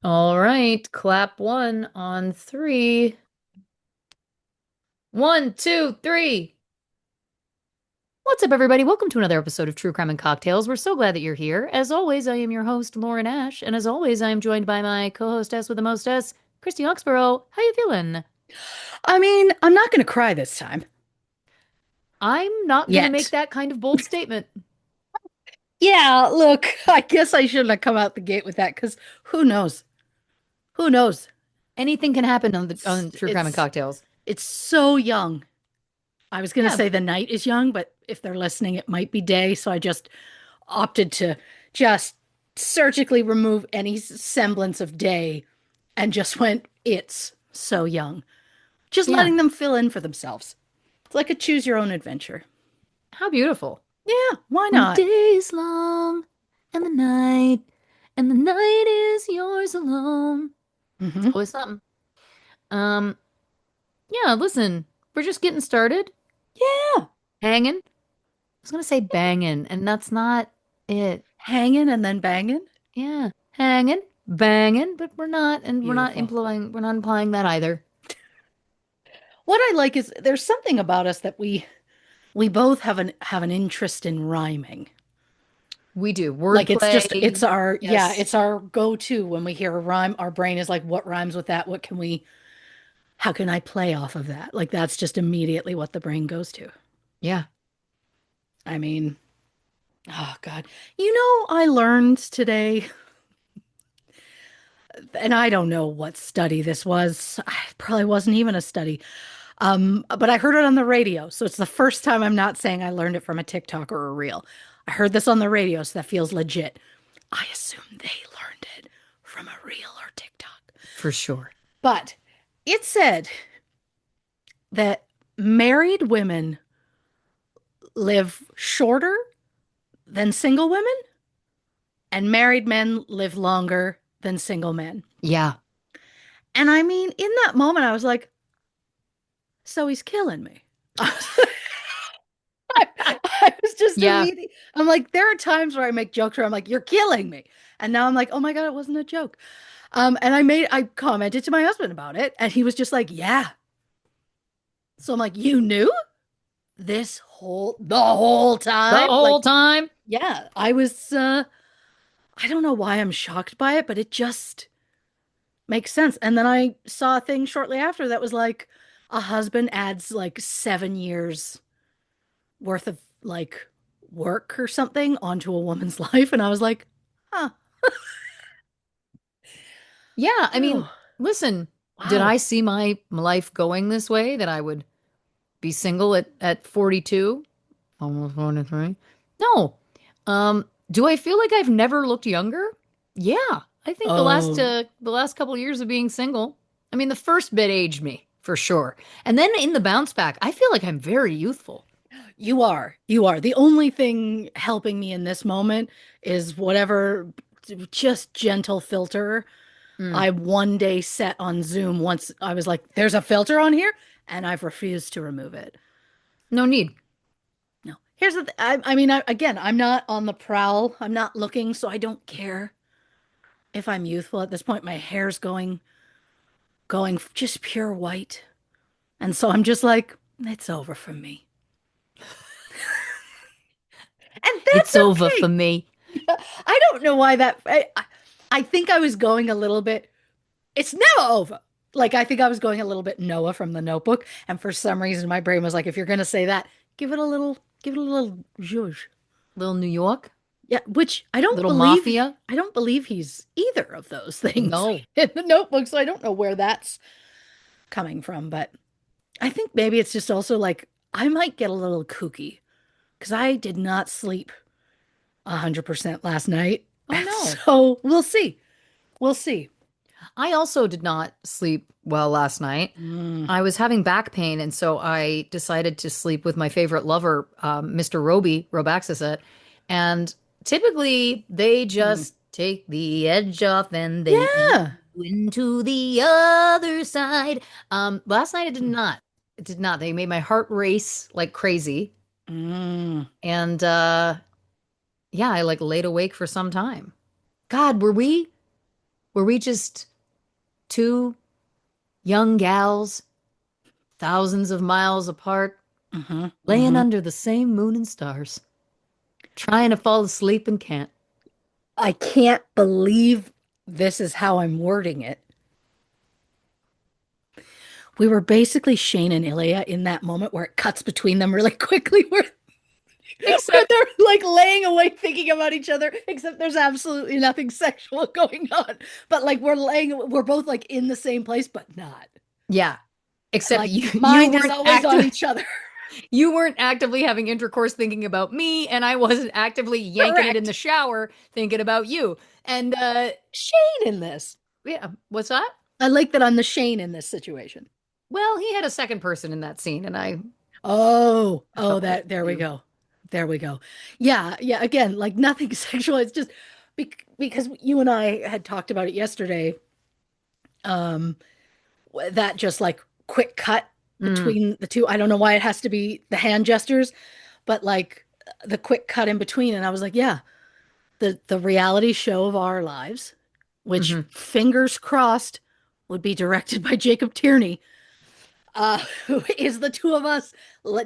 All right, clap one on three. One, two, three. What's up, everybody? Welcome to another episode of True Crime and Cocktails. We're so glad that you're here. As always, I am your host, Lauren Ash, and as always, I am joined by my co-hostess with the mostess, Christy Oxborrow. How you feeling? I'm not going to cry this time. I'm not gonna make Yet. that kind of bold statement. Yeah, look, I guess I shouldn't have come out the gate with that because who knows? Who knows? Anything can happen on the It's on True Crime and it's Cocktails. it's so young. I was going to Yeah, say the night is young, but if they're listening, it might be day. So I just opted to just surgically remove any semblance of day and just went, it's so young. Just yeah. letting them fill in for themselves. It's like a choose your own adventure. How beautiful. Yeah, why When the not? day is long and the night is yours alone. It's Hmm. always something. Um, Yeah, listen, we're just getting started. Yeah. Hanging. I was gonna say banging, and that's not it. Hanging and then banging. Yeah, hanging, banging, but we're not, and Beautiful. we're not implying that either. What I like is there's something about us that we both have an interest in rhyming. We do Like it's wordplay. our yeah, Yes. it's our go-to when we hear a rhyme. Our brain is like, what rhymes with that? How can I play off of that? Like that's just immediately what the brain goes to. Yeah. I mean, oh God. You know, I learned today, and I don't know what study this was. It probably wasn't even a study. But I heard it on the radio. So it's the first time I'm not saying I learned it from a TikTok or a reel. I heard this on the radio, so that feels legit. I assume they learned it from a reel or TikTok. For sure. But it said that married women live shorter than single women, and married men live longer than single men. Yeah. And I mean, in that moment, I was like, so he's killing me. I was just Yeah. immediately, I'm like, there are times where I make jokes where I'm like, you're killing me. And now I'm like, oh my God, it wasn't a joke. And I commented to my husband about it, and he was just like, yeah. So I'm like, you knew the whole The time? Like, whole time. yeah, I don't know why I'm shocked by it, but it just makes sense. And then I saw a thing shortly after that was like, a husband adds like 7 years worth of like work or something onto a woman's life. And I was like, huh. Yeah. I mean, Oh, listen, did wow. I see my life going this way that I would be single at 42? Almost 43? No. Do I feel like I've never looked younger? Yeah. I think Oh, the last couple of years of being single, I mean, the first bit aged me for sure. And then in the bounce back, I feel like I'm very youthful. you are. You are. The only thing helping me in this moment is whatever just gentle filter Mm, I one day set on Zoom once I was like, there's a filter on here, and I've refused to remove it. no need. No. Here's the th again, I'm not on the prowl. I'm not looking, so I don't care if I'm youthful at this point. My hair's going just pure white. And so I'm just like, it's over for me. And It's that's over for okay. me. I don't know why I think I was going a little bit, it's never over. Like, I think I was going a little bit Noah from the Notebook. And for some reason, my brain was like, if you're going to say that, give it a little zhuzh. Little New York, Yeah, which little mafia. I don't believe he's either of those things No. in the Notebook. So I don't know where that's coming from. But I think maybe it's just also like, I might get a little kooky because I did not sleep 100% last night. Oh no. So we'll see. We'll see. I also did not sleep well last night. Mm, I was having back pain, and so I decided to sleep with my favorite lover, Mr. Robaxisette. And typically, they mm. just take the edge off and they ease Yeah. you into the other side. Last night it did not. It did not. They made my heart race like crazy, Mm. and yeah, I like laid awake for some time. God, were we? Were we just two young gals, thousands of miles apart, Hmm. laying Hmm. under the same moon and stars, trying to fall asleep and can't? I can't believe this is how I'm wording it. We were basically Shane and Ilya in that moment where it cuts between them really quickly, where Except, they're like laying awake thinking about each other, except there's absolutely nothing sexual going on. But like we're both like in the same place, but not. yeah, And except like you mind is weren't always on active. each other. You weren't actively having intercourse thinking about me, and I wasn't actively yanking it in the Correct. shower thinking about you. And Shane in this. yeah, what's that? I like that I'm the Shane in this situation. Well, he had a second person in that scene, and Oh, I felt like that there we you. go. There we go. Yeah, yeah, again, like nothing sexual. It's just because you and I had talked about it yesterday. Um, that just like quick cut Mm, between the two. I don't know why it has to be the hand gestures, but like the quick cut in between. And I was like, yeah, the reality show of our lives, which hmm. fingers crossed would be directed by Jacob Tierney, who is the two of us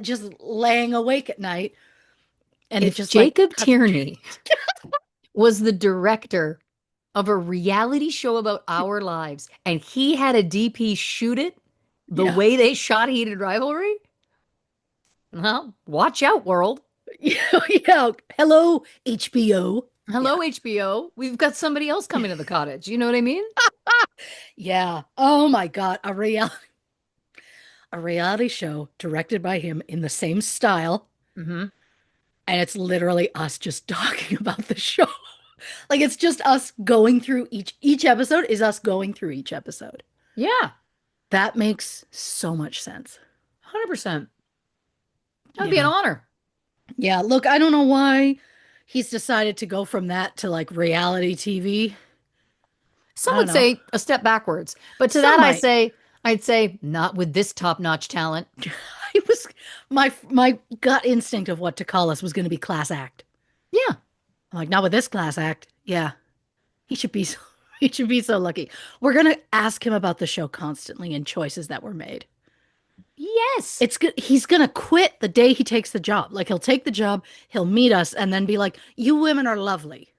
just laying awake at night, and it If just like Jacob cuts between. Tierney was the director of a reality show about our lives, and he had a DP shoot it the Yeah. way they shot Heated Rivalry, well, watch out, world. Yeah, yeah. Hello, HBO. Yeah. Hello, HBO. We've got somebody else coming to the cottage. You know what I mean? Yeah. Oh my God. A reality show directed by him in the same style. Hmm. And it's literally us just talking about the show. Like it's just us going through each episode is us going through each episode. Yeah, That makes so much sense. 100%. That'd be an Yeah. honor. Yeah. Look, I don't know why he's decided to go from that to like reality TV. Some I don't would know. say a step backwards, but to that Some might. I'd say not with this top-notch talent. I was my gut instinct of what to call us was going to be class act. Yeah. I'm like, not with this class act. Yeah. He should be so, he should be so lucky. We're going to ask him about the show constantly and choices that were made. Yes. It's good. He's gonna quit the day he takes the job. Like he'll take the job, he'll meet us, and then be like, "You women are lovely.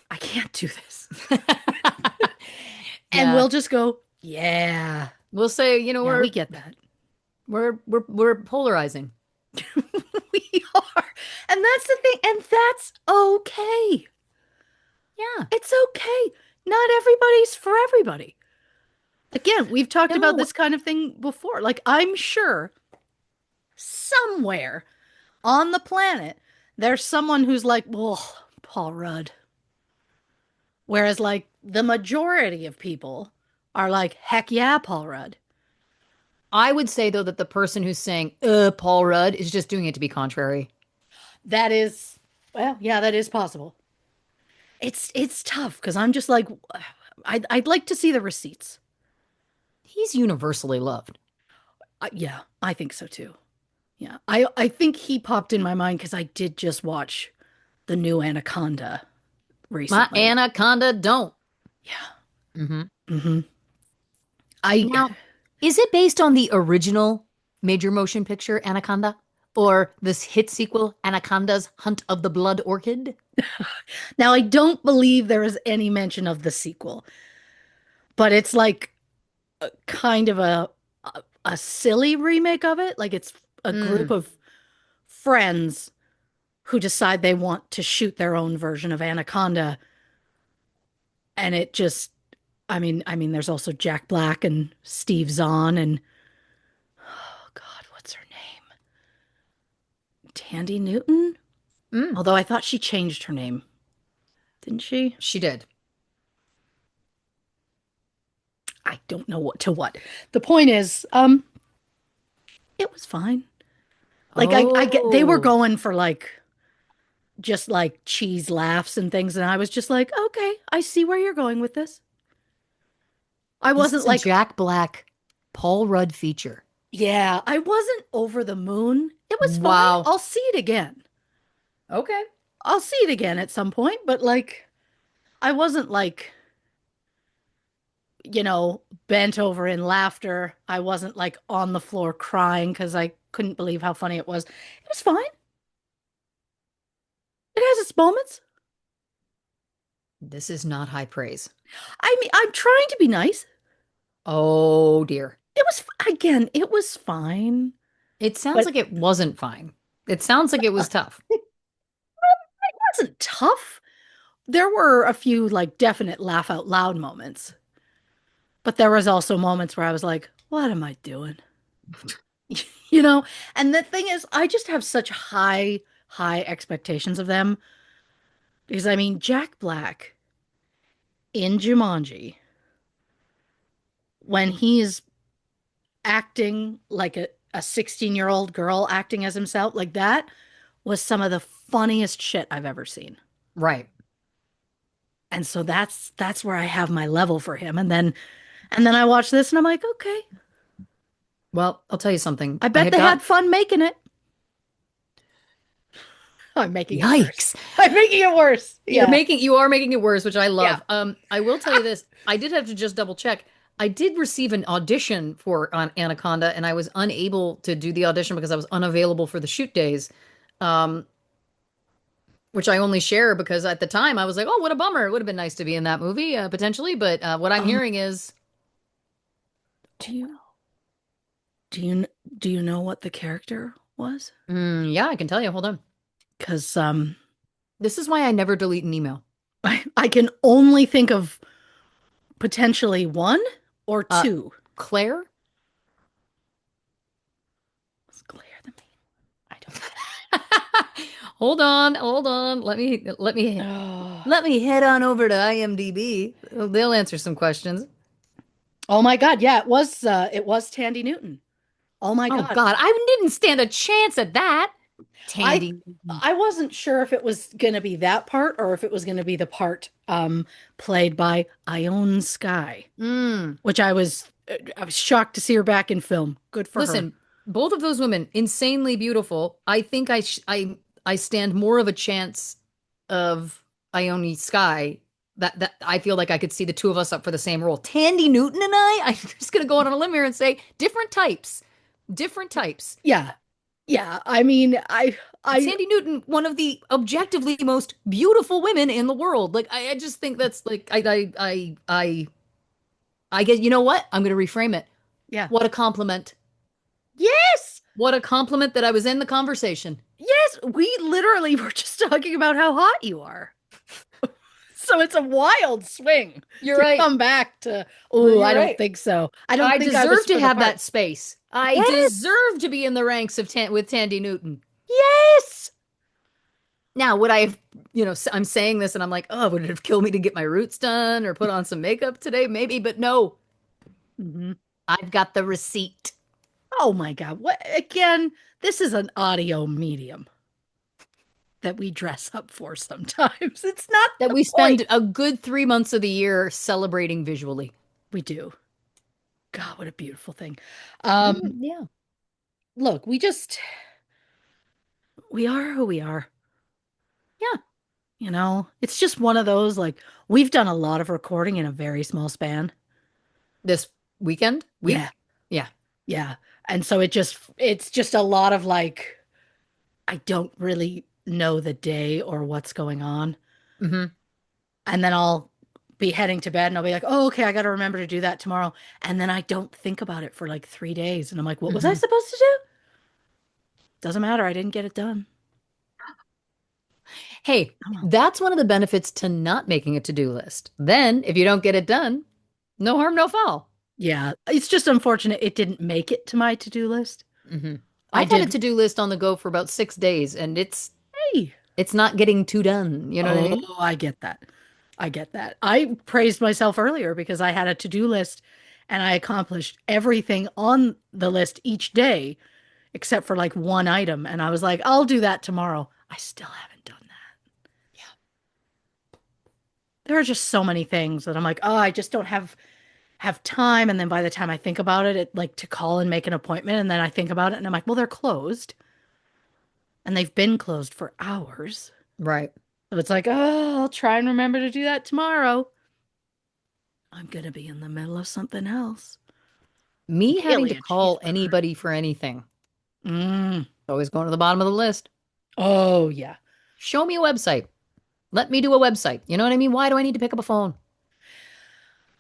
I can't do this," and Yeah. we'll just go, "Yeah, We'll say, yeah, we get that. we're polarizing. We are," and that's the thing, and that's okay. Yeah. It's okay. Not everybody's for everybody. Again, we've talked about No. this kind of thing before. Like I'm sure somewhere on the planet there's someone who's like, "Oh, Paul Rudd." Whereas, like, the majority of people are like, heck yeah, Paul Rudd. I would say though that the person who's saying Paul Rudd is just doing it to be contrary. That is, well, yeah, that is possible. It's tough because I'm just like, I'd like to see the receipts. He's universally loved. Yeah, I think so too. Yeah, I think he popped in my mind because I did just watch the new Anaconda My recently. anaconda don't. Yeah. Hmm. Hmm. I Now, is it based on the original major motion picture Anaconda or this hit sequel Anaconda's Hunt of the Blood Orchid? Now I don't believe there is any mention of the sequel, but it's like kind of a silly remake of it. Like it's a group Mm. of friends who decide they want to shoot their own version of Anaconda, and it just, I mean, there's also Jack Black and Steve Zahn and oh God, what's her name? Tandy Newton. Mm. Although I thought she changed her name, didn't she? She did. I don't know what to what. The point is, it was fine. Like I get they were Oh, going for like just like cheese laughs and things. And I was just like, okay, I see where you're going with this. I this wasn't is a like, Jack Black, Paul Rudd feature. yeah, I wasn't over the moon. It was fine. Wow. I'll see it again. Okay. I'll see it again at some point, but like, I wasn't like, bent over in laughter. I wasn't like on the floor crying because I couldn't believe how funny it was. It was fine. It has its moments. This is not high praise. I mean, I'm trying to be nice. Oh dear. It was, again, it was fine, It sounds but like it wasn't fine. It sounds like it was tough. it wasn't tough. There were a few like definite laugh out loud moments, but there was also moments where I was like, what am I doing? You know? And the thing is, I just have such high expectations of them because I mean, Jack Black in Jumanji, when he's acting like a 16-year-old girl acting as himself, like that was some of the funniest shit I've ever seen. Right. And so that's where I have my level for him. And then I watch this and I'm like, okay, Well, I'll tell you something. I I bet had they got had fun making it. I'm making it worse. yikes. I'm making it worse. Yeah. You are making it worse, which I Yeah. love. I will tell you this. I did have to just double check. I did receive an audition for Anaconda, and I was unable to do the audition because I was unavailable for the shoot days. Um, which I only share because at the time I was like, oh, what a bummer. It would have been nice to be in that movie, potentially. But what I'm Um, hearing is, do you do you do you know what the character was? yeah, I can tell you. Hold on. Because This is why I never delete an email. I can only think of potentially one or Uh, two. Claire? Was Claire the main? I don't Hold on, hold on. know. Let me head on over to IMDb. They'll answer some questions. Oh my God, yeah, it was Tandy Newton. Oh my Oh God. God, I didn't stand a chance at that. I Tandy. I wasn't sure if it was gonna be that part or if it was gonna be the part played by Ione Skye, Mm. which I was shocked to see her back in film. Good for her. Listen, both of those women, insanely beautiful. I think I stand more of a chance of Ione Sky. That I feel like I could see the two of us up for the same role. Tandy Newton and I'm just gonna go out on a limb here and say different types. Different types. Yeah. Yeah. I mean, I Tandy Newton, one of the objectively most beautiful women in the world. Like I just think that's like I get you know what? I'm gonna reframe it. yeah. What a compliment. Yes. What a compliment that I was in the conversation. Yes, we literally were just talking about how hot you are. So it's a wild swing You're to right. come back to, No, oh, you're I don't right. think so. I don't I think I was deserve to for the have part. that space. I Yes. deserve to be in the ranks of with Tandy Newton. Yes. Now, would I have, I'm saying this and I'm like, oh, would it have killed me to get my roots done or put on some makeup today? Maybe, but no, Mhm. I've got the receipt Oh my God. What again? This is an audio medium that we dress up for sometimes. It's not that the we point. spend a good 3 months of the year celebrating visually. We do. God, what a beautiful thing. Um, Yeah. look, we are who we are. Yeah. It's just one of those like we've done a lot of recording in a very small span. This weekend, Yeah, week. Yeah. yeah. And so it's just a lot of like I don't really know the day or what's going on. Hmm. And then I'll be heading to bed and I'll be like, "Oh, okay, I got to remember to do that tomorrow." And then I don't think about it for like 3 days and I'm like, "What was I Hmm. supposed to do?" Doesn't matter, I didn't get it done. Hey, Oh well. that's one of the benefits to not making a to-do list. Then, if you don't get it done, no harm, no foul. Yeah, it's just unfortunate it didn't make it to my to-do list. Hmm. I I've had a did. to-do list on the go for about 6 days, and Hey. it's not getting too done. You know what I Oh, mean? I get that. I get that. I praised myself earlier because I had a to-do list and I accomplished everything on the list each day except for like one item. And I was like, I'll do that tomorrow. I still haven't done that. There are just so many things that I'm like, oh, I just don't have time. And then by the time I think about it, like to call and make an appointment, and then I think about it and I'm like, well, they're closed and they've been closed for hours. Right. So it's like, oh, I'll try and remember to do that tomorrow. I'm gonna be in the middle of something else. Me The having to alien call cheeseburger. anybody for anything, Mm. always going to the bottom of the list. Oh yeah. Show me a website. Let me do a website. You know what I mean? Why do I need to pick up a phone?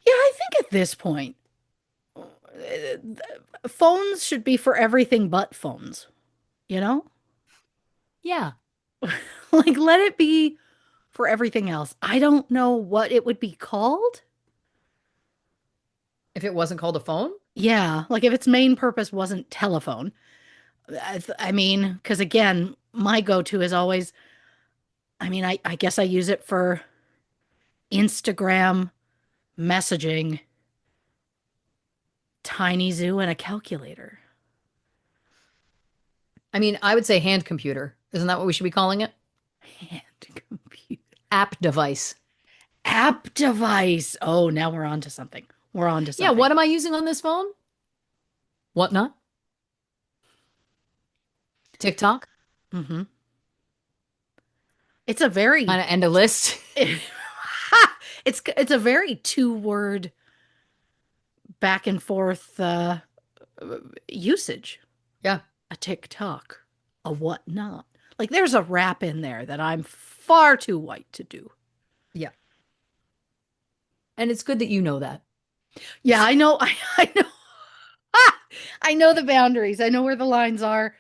Yeah, I think at this point, phones should be for everything but phones, you know? Yeah. Like, let it be for everything else. I don't know what it would be called. If it wasn't called a phone? Yeah, like if its main purpose wasn't telephone. I mean, because again, my go-to is always, I guess I use it for Instagram, messaging, tiny zoo, and a calculator. I mean, I would say hand computer. Isn't that what we should be calling it? Hand computer. App device. App device. Oh, now we're on to something. We're on to Yeah, something. what am I using on this phone? Whatnot? TikTok? Hmm. It's a very Kind of end a list. it's a very two-word back and forth usage. Yeah. A TikTok, a whatnot. Like there's a rap in there that I'm far too white to do. Yeah. And it's good that you know that. Yeah, I know. I know. Ah! I know the boundaries. I know where the lines are.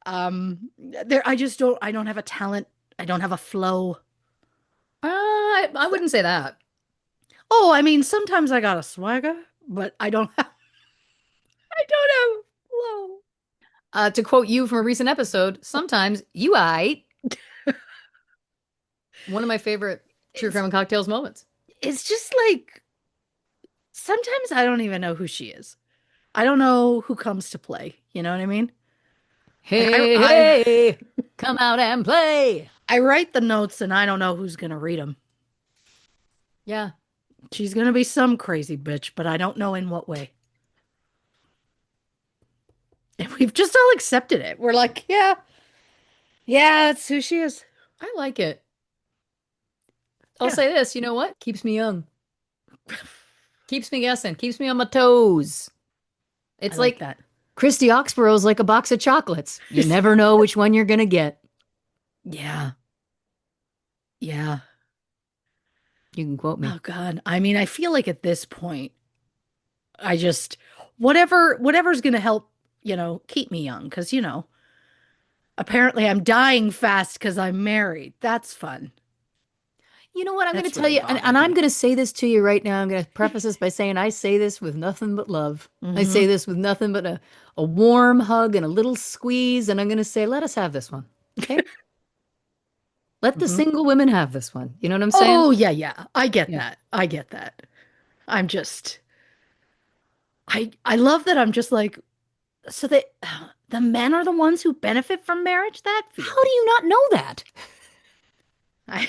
There. I just don't. I don't have a talent. I don't have a flow. I wouldn't say that. Oh, I mean, sometimes I got a swagger, but I don't have. I don't have flow. To quote you from a recent episode, sometimes you I one of my favorite true It's crime and cocktails moments. it's just like sometimes I don't even know who she is. I don't know who comes to play. You know what I mean? Like Hey, I hey, come out and play. I write the notes and I don't know who's gonna read them. Yeah. She's gonna be some crazy bitch, but I don't know in what way. And we've just all accepted it. We're like, yeah, yeah, that's who she is. I like it. I'll Yeah, say this, you know what? Keeps me young. Keeps me guessing. Keeps me on my toes. I It's like like that. Christy Oxborrow's like a box of chocolates. You never know which one you're gonna get. Yeah, yeah. You can quote me. Oh God. I mean, I feel like at this point, I just whatever's gonna help, keep me young. Because apparently I'm dying fast because I'm married. That's fun. You know what? I'm going to That's tell really you, and bothered I'm me. going to say this to you right now. I'm going to preface this by saying I say this with nothing but love. I Hmm. say this with nothing but a warm hug and a little squeeze. And I'm going to say, let us have this one. Okay? Let the Hmm. single women have this one. You know what I'm saying? Oh yeah, yeah. I get Yeah. that. I get that. I'm just I love that I'm just like so that the men are the ones who benefit from marriage? That How do feeling. you not know that? I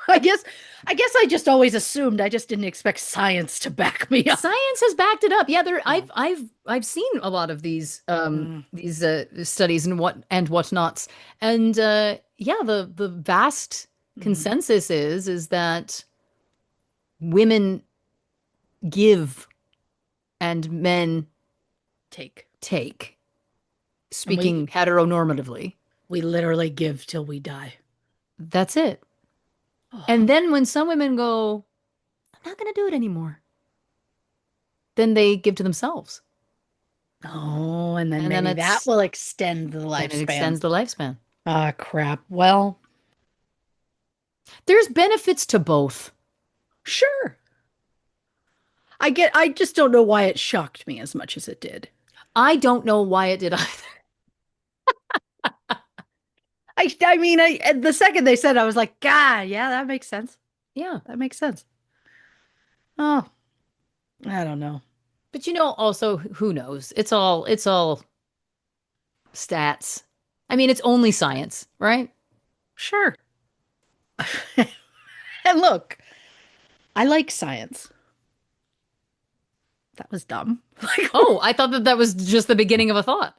I guess I guess I just always assumed. I just didn't expect science to back me up. Science has backed it up. Yeah, Oh. I've seen a lot of Mm, these studies and whatnots. And yeah, the vast mhm. consensus is that women give and men Take. take, And speaking heteronormatively. we literally give till we die. That's it. And Oh. then when some women go, I'm not going to do it anymore, then they give to themselves. Oh, and then And then maybe that it's will extend the then it lifespan. extends the lifespan. Ah, crap. Well, There's benefits to both. sure. I just don't know why it shocked me as much as it did. I don't know why it did either. I mean, the second they said, I was like, God, yeah, that makes sense. Yeah. That makes sense. Oh, I don't know. But also who knows? It's all stats. I mean, it's only science, right? Sure. And look, I like science. That was dumb. Like, Oh, I thought that that was just the beginning of a thought.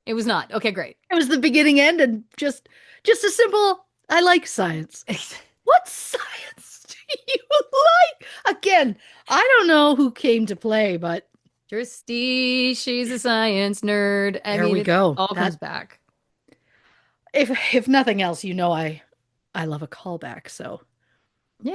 It was not. Okay, great. it was the beginning end and just a simple, I like science. What science? You again, I don't know who came to play, but Christy, she's a science nerd. I there mean, we it go. all comes That back. if nothing else, I love a callback, so Yeah.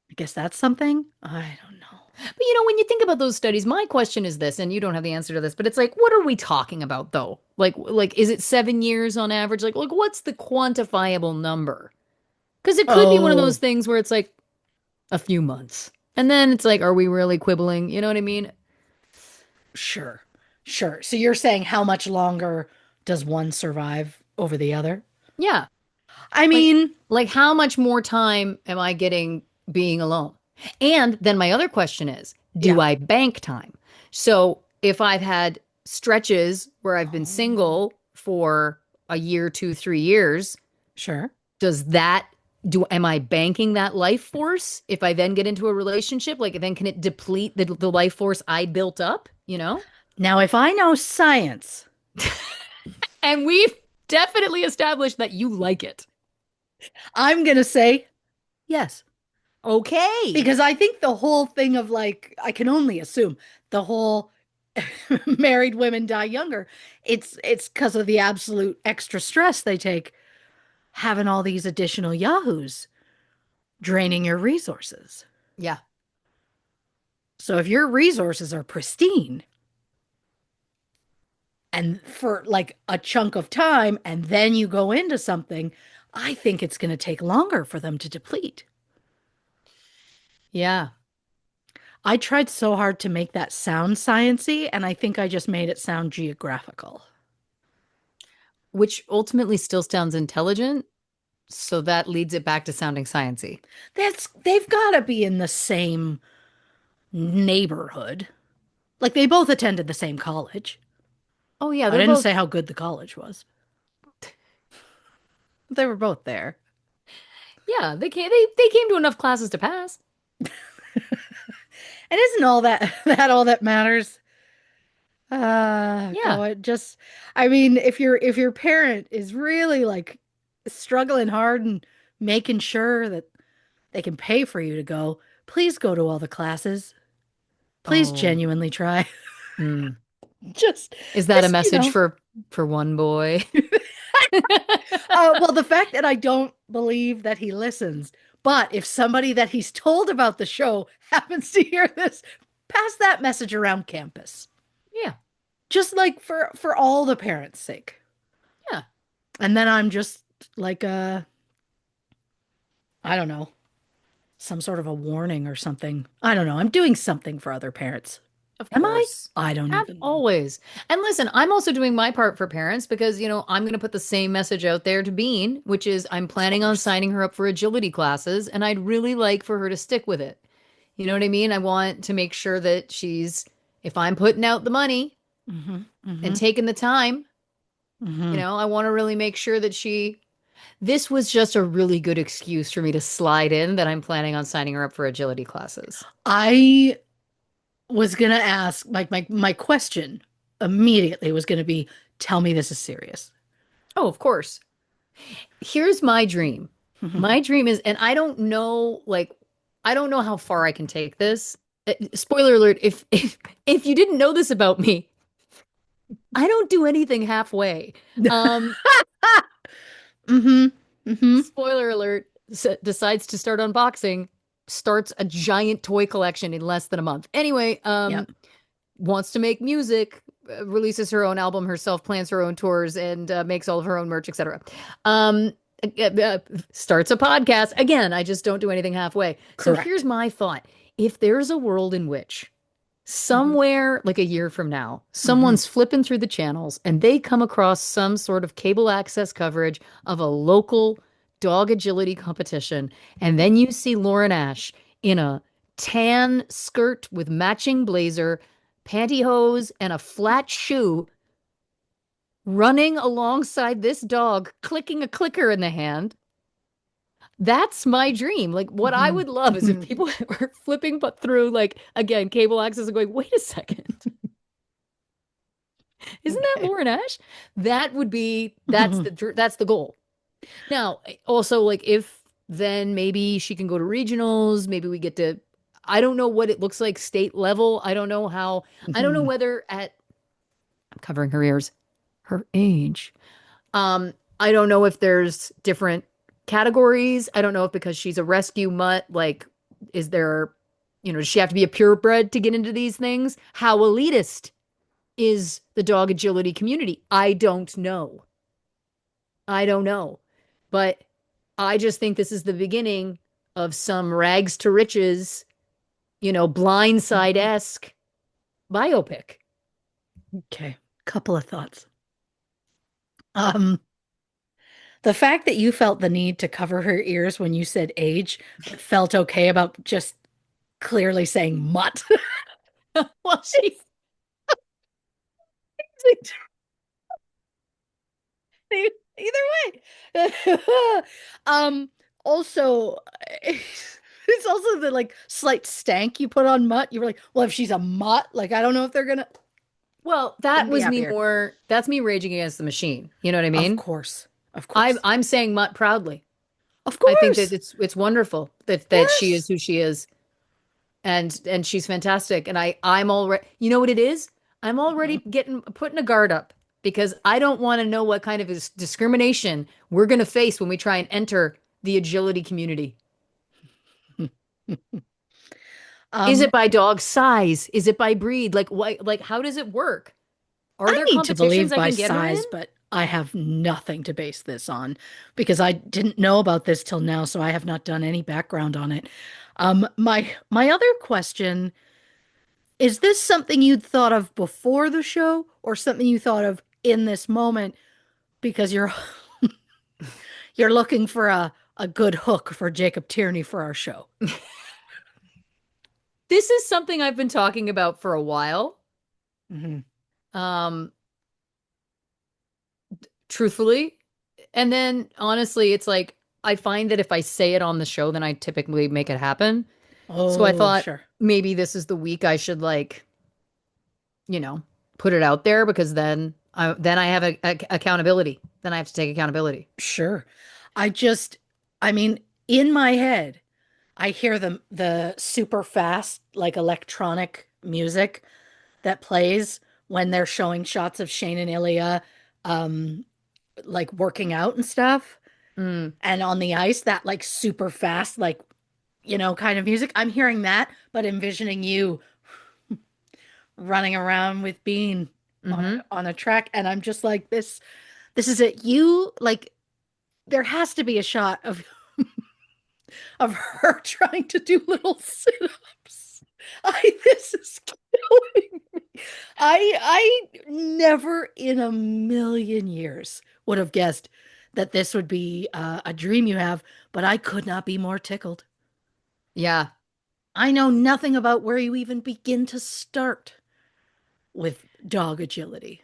I guess that's something. I don't know. But when you think about those studies, my question is this, and you don't have the answer to this, but it's like, what are we talking about though? Like, is it 7 years on average? Like, what's the quantifiable number? Because it could be one of those Oh, things where it's like a few months. And then it's like, are we really quibbling? You know what I mean? sure. Sure. So you're saying how much longer does one survive over the other? Yeah. I Like, mean, like how much more time am I getting being alone? And then my other question is, do yeah. I bank time? So if I've had stretches where I've been Oh, single for a year, 2, 3 years, sure. does that do am I banking that life force if I then get into a relationship? Like then can it deplete the life force I built up, you know? Now, if I know science, And we've definitely established that you like it. I'm gonna say yes. Okay. Because I think the whole thing of like, I can only assume the whole married women die younger. It's because of the absolute extra stress they take having all these additional yahoos draining your resources. Yeah. So if your resources are pristine and for like a chunk of time and then you go into something, I think it's going to take longer for them to deplete. Yeah. I tried so hard to make that sound sciency, and I think I just made it sound geographical. Which ultimately still sounds intelligent. So that leads it back to sounding sciency. They've got to be in the same neighborhood. Like they both attended the same college. Oh yeah, I they're didn't both say how good the college was. They were both there. yeah, they came to enough classes to pass. And isn't all that that all that matters? Yeah. Go it just I mean, if your parent is really like struggling hard and making sure that they can pay for you to go, please go to all the classes. Please Oh. genuinely try. Hmm. just Is that a just, message for one boy? well, the fact that I don't believe that he listens, but if somebody that he's told about the show happens to hear this, pass that message around campus. Yeah. Just like for all the parents' sake. Yeah. And then I'm just like I don't know, some sort of a warning or something. I don't know. I'm doing something for other parents. Of Am I? course. I don't Have even know. always. And listen, I'm also doing my part for parents because, I'm going to put the same message out there to Bean, which is I'm Of planning on course. signing her up for agility classes, and I'd really like for her to stick with it. You know what I mean? I want to make sure that if I'm putting out the money Mm-hmm. and Mm-hmm. taking the time, Mm-hmm. I want to really make sure that this was just a really good excuse for me to slide in that I'm planning on signing her up for agility classes. I was gonna ask like my question immediately was gonna be, tell me this is serious. Oh, of course. Here's my dream. My dream is, and I don't know how far I can take this. Spoiler alert, if you didn't know this about me, I don't do anything halfway. Um, Mm-hmm. Mm-hmm. spoiler alert, decides to start unboxing, starts a giant toy collection in less than a month. Anyway, Yep. wants to make music, releases her own album herself, plans her own tours, and makes all of her own merch, etc. Um, Starts a podcast. Again, I just don't do anything halfway. So here's Correct. my thought. If there's a world in which Mm-hmm. somewhere like a year from now, Mm-hmm. someone's flipping through the channels and they come across some sort of cable access coverage of a local dog agility competition, and then you see Lauren Ash in a tan skirt with matching blazer, pantyhose, and a flat shoe running alongside this dog, clicking a clicker in the hand. That's my dream. Like, what I would love is if Mm-hmm. people were flipping but through, like, again, cable access and going, wait a second. Isn't that Okay. Lauren Ash? That's the goal. Now, also like then maybe she can go to regionals. Maybe we get to, I don't know what it looks like state level. I don't know how, I don't know Mhm. whether at, I'm covering her ears, her age. Um, I don't know if there's different categories. I don't know if because she's a rescue mutt, like, is there, does she have to be a purebred to get into these things? How elitist is the dog agility community? I don't know. I don't know. But I just think this is the beginning of some rags to riches, Mhm. blindside-esque biopic. Okay, couple of thoughts. Um, the fact that you felt the need to cover her ears when you said age, but felt okay about just clearly saying mutt. Well, she It's either way. Um, also, it's also the like slight stank you put on mutt. You were like, well, if she's a mutt, like I don't know if they're gonna well, that couldn't be was me happier. more. That's me raging against the machine. You know what I Of mean? course. Of I'm course. I'm saying mutt proudly. Of I think that course. it's wonderful that she is Yes. who she is, and she's fantastic. And I'm already, you know what it is? I'm already Mhm. getting putting a guard up because I don't want to know what kind of discrimination we're going to face when we try and enter the agility community. Is Um, it by dog size? Is it by breed? Like what? Like how does it work? Are I there need to competitions believe I by can get her in? size, but I have nothing to base this on because I didn't know about this till now, so I have not done any background on it. My other question, is this something you'd thought of before the show or something you thought of in this moment because you're looking for a good hook for Jacob Tierney for our show? This is something I've been talking about for a while. Hmm. Um, truthfully. And then honestly, it's like I find that if I say it on the show, then I typically make it happen. So I Oh, thought sure. maybe this is the week I should like, you know, put it out there because then I have accountability. Then I have to take accountability. Sure. I just, I mean, in my head, I hear the super fast, like electronic music that plays when they're showing shots of Shane and Ilya, um, like working out and stuff, Mm, and on the ice, that like super fast, like kind of music. I'm hearing that, but envisioning you running around with Bean on hmm a track, and I'm just like, this is it. You like, there has to be a shot of her trying to do little sit-ups. This is killing me. I never in a million years would have guessed that this would be a dream you have, but I could not be more tickled. Yeah. I know nothing about where you even begin to start with dog agility.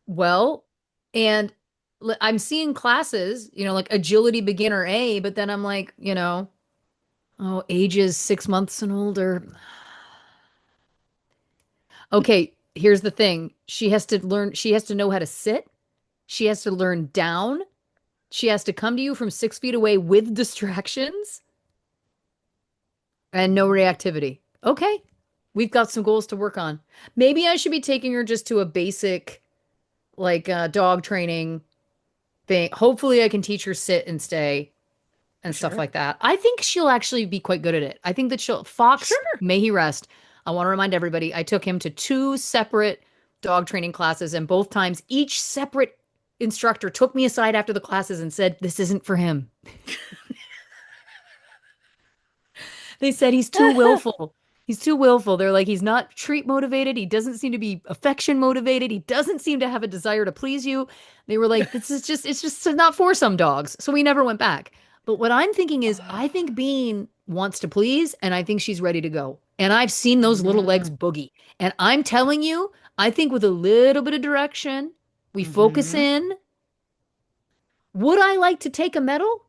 Well, and I'm seeing classes, like agility beginner A, but then I'm like, oh, ages 6 months and older. Okay, here's the thing. She has to know how to sit. She has to learn down. She has to come to you from 6 feet away with distractions and no reactivity. Okay, we've got some goals to work on. Maybe I should be taking her just to a basic, like, dog training thing. Hopefully, I can teach her sit and stay and stuff Sure. like that. I think she'll actually be quite good at it. I think that Fox, Sure. may he rest. I want to remind everybody, I took him to two separate dog training classes, and both times, each separate instructor took me aside after the classes and said, "This isn't for him." They said he's too willful. He's too willful. They're like, he's not treat motivated. He doesn't seem to be affection motivated. He doesn't seem to have a desire to please you. They were like, it's just not for some dogs. So we never went back. But what I'm thinking is, I think Bean wants to please, and I think she's ready to go. And I've seen those little legs boogie. And I'm telling you, I think with a little bit of direction, we focus Mm-hmm. in. Would I like to take a medal?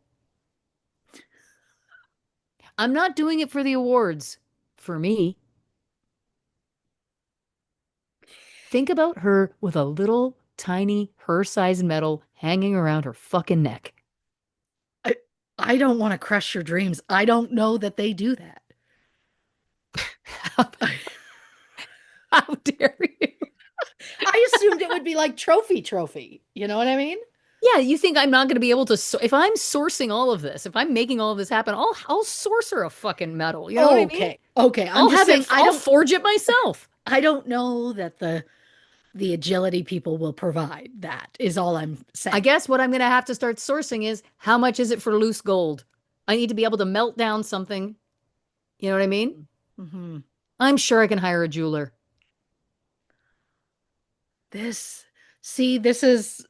I'm not doing it for the awards. For me, think about her with a little tiny her size medal hanging around her fucking neck. I don't want to crush your dreams. I don't know that they do that. How, how dare you? I assumed it would be like trophy. You know what I mean? Yeah, you think I'm not going to be able to if I'm sourcing all of this, if I'm making all of this happen, I'll source her a fucking medal. You know what I mean? Okay. Okay. I'm just saying I'll forge it myself. I don't know that the agility people will provide that is all I'm I saying. guess what I'm going to have to start sourcing is how much is it for loose gold? I need to be able to melt down something. You know what I mean? Hmm. I'm sure I can hire a jeweler. This, see, this is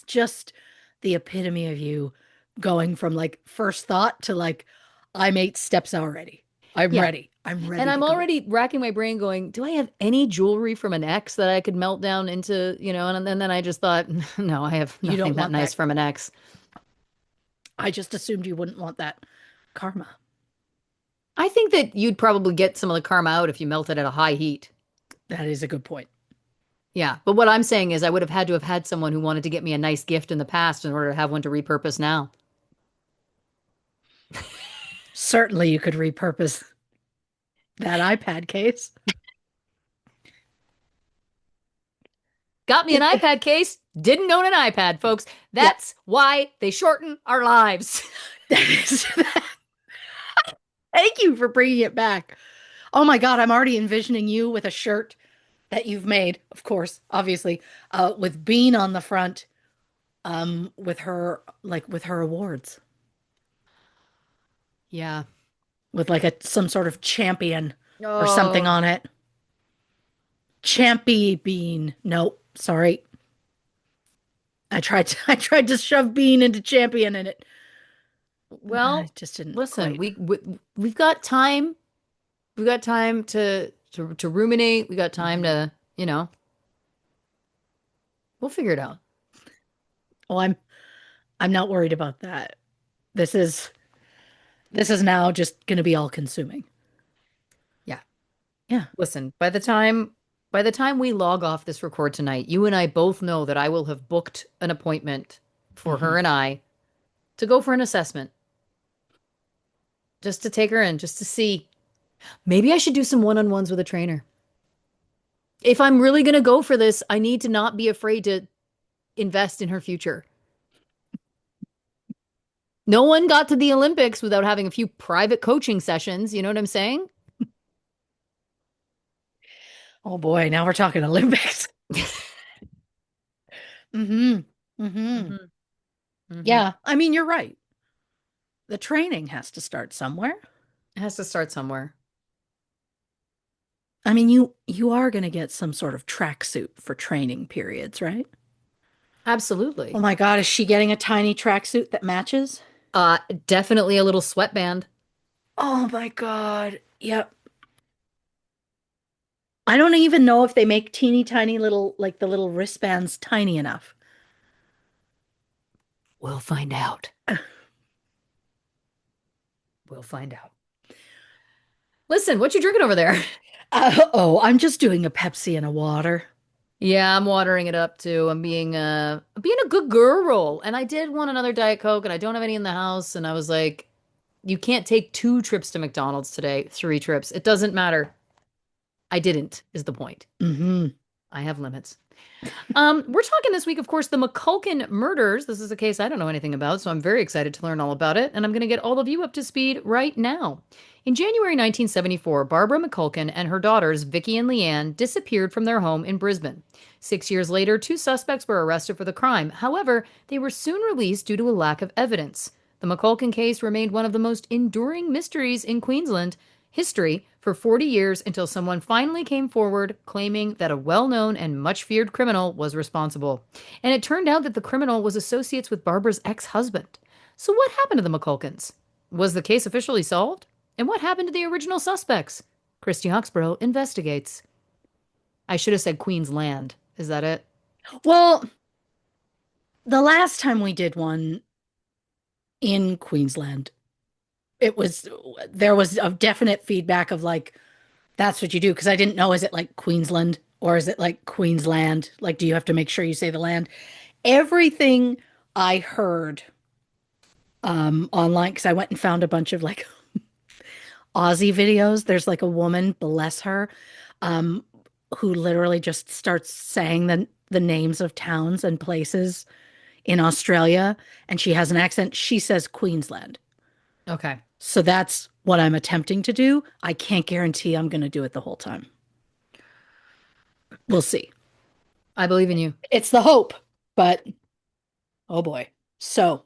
just the epitome of you going from like first thought to like I'm 8 steps already. I'm Yeah. ready. I'm And ready to I'm go. already racking my brain going, do I have any jewelry from an ex that I could melt down into, and then I just thought, no, I have You nothing don't that want nice that. from an ex. I just assumed you wouldn't want that karma. I think that you'd probably get some of the karma out if you melted at a high heat. That is a good point. Yeah. But what I'm saying is I would have had to have had someone who wanted to get me a nice gift in the past in order to have one to repurpose now. Certainly you could repurpose that iPad case. Got me an It, iPad case, didn't own an iPad, folks. yep. That's why they shorten our lives. That is, thank you for bringing it back. Oh my God, I'm already envisioning you with a shirt that you've made, of course, obviously, with Bean on the front, with her like with her awards, Yeah. with like a some sort of champion or something Oh, on it. Champy Bean. Nope, sorry. I tried to shove Bean into champion and it I well, just didn't listen, quite. we've got time. We've got time to ruminate. We got time Mhm. to, we'll figure it out. Oh, I'm not worried about that. This is this is now just going to be all consuming. Yeah. Yeah. Listen, by the time we log off this record tonight, you and I both know that I will have booked an appointment for Hmm. her and I to go for an assessment, just to take her in, just to see. Maybe I should do some one-on-ones with a trainer. If I'm really going to go for this, I need to not be afraid to invest in her future. No one got to the Olympics without having a few private coaching sessions. You know what I'm saying? Oh boy, now we're talking Olympics. Hmm. Hmm. Hmm. Hmm. Yeah, I mean, you're right. The training has to start somewhere. It has to start somewhere. I mean, you are going to get some sort of tracksuit for training periods, right? Oh Absolutely. my God, is she getting a tiny tracksuit that matches? Uh, Definitely a little sweatband. Oh my God. Yep. I don't even know if they make teeny tiny little, like the little wristbands tiny enough. We'll find out. We'll find out. Listen, what you drinking over there? Oh, I'm just doing a Pepsi and a water. Yeah, I'm watering it up too. I'm being a good girl. And I did want another Diet Coke and I don't have any in the house. And I was like, you can't take 2 trips to McDonald's today, 3 trips. It doesn't matter. I didn't, is the point. Hmm. I have limits. We're talking this week, of course, the McCulkin murders. This is a case I don't know anything about, so I'm very excited to learn all about it, and I'm going to get all of you up to speed right now. In January 1974, Barbara McCulkin and her daughters, Vicki and Leanne, disappeared from their home in Brisbane. 6 years later, 2 suspects were arrested for the crime. However, they were soon released due to a lack of evidence. The McCulkin case remained one of the most enduring mysteries in Queensland history for 40 years until someone finally came forward claiming that a well known and much feared criminal was responsible. And it turned out that the criminal was associates with Barbara's ex husband. So, what happened to the McCulkins? Was the case officially solved? And what happened to the original suspects? Christy Oxborrow investigates. I should have said Queensland. Is that it? Well, the last time we did one in Queensland, it was there was a definite feedback of like, that's what you do. Because I didn't know, is it like Queensland or is it like Queensland? Like, do you have to make sure you say the land? Everything I heard online because I went and found a bunch of like Aussie videos. There's like a woman, bless her, um, who literally just starts saying the names of towns and places in Australia, and she has an accent. She says Queensland. Okay. So that's what I'm attempting to do. I can't guarantee I'm going to do it the whole time. We'll see. I believe in you. It's the hope, but oh boy. So,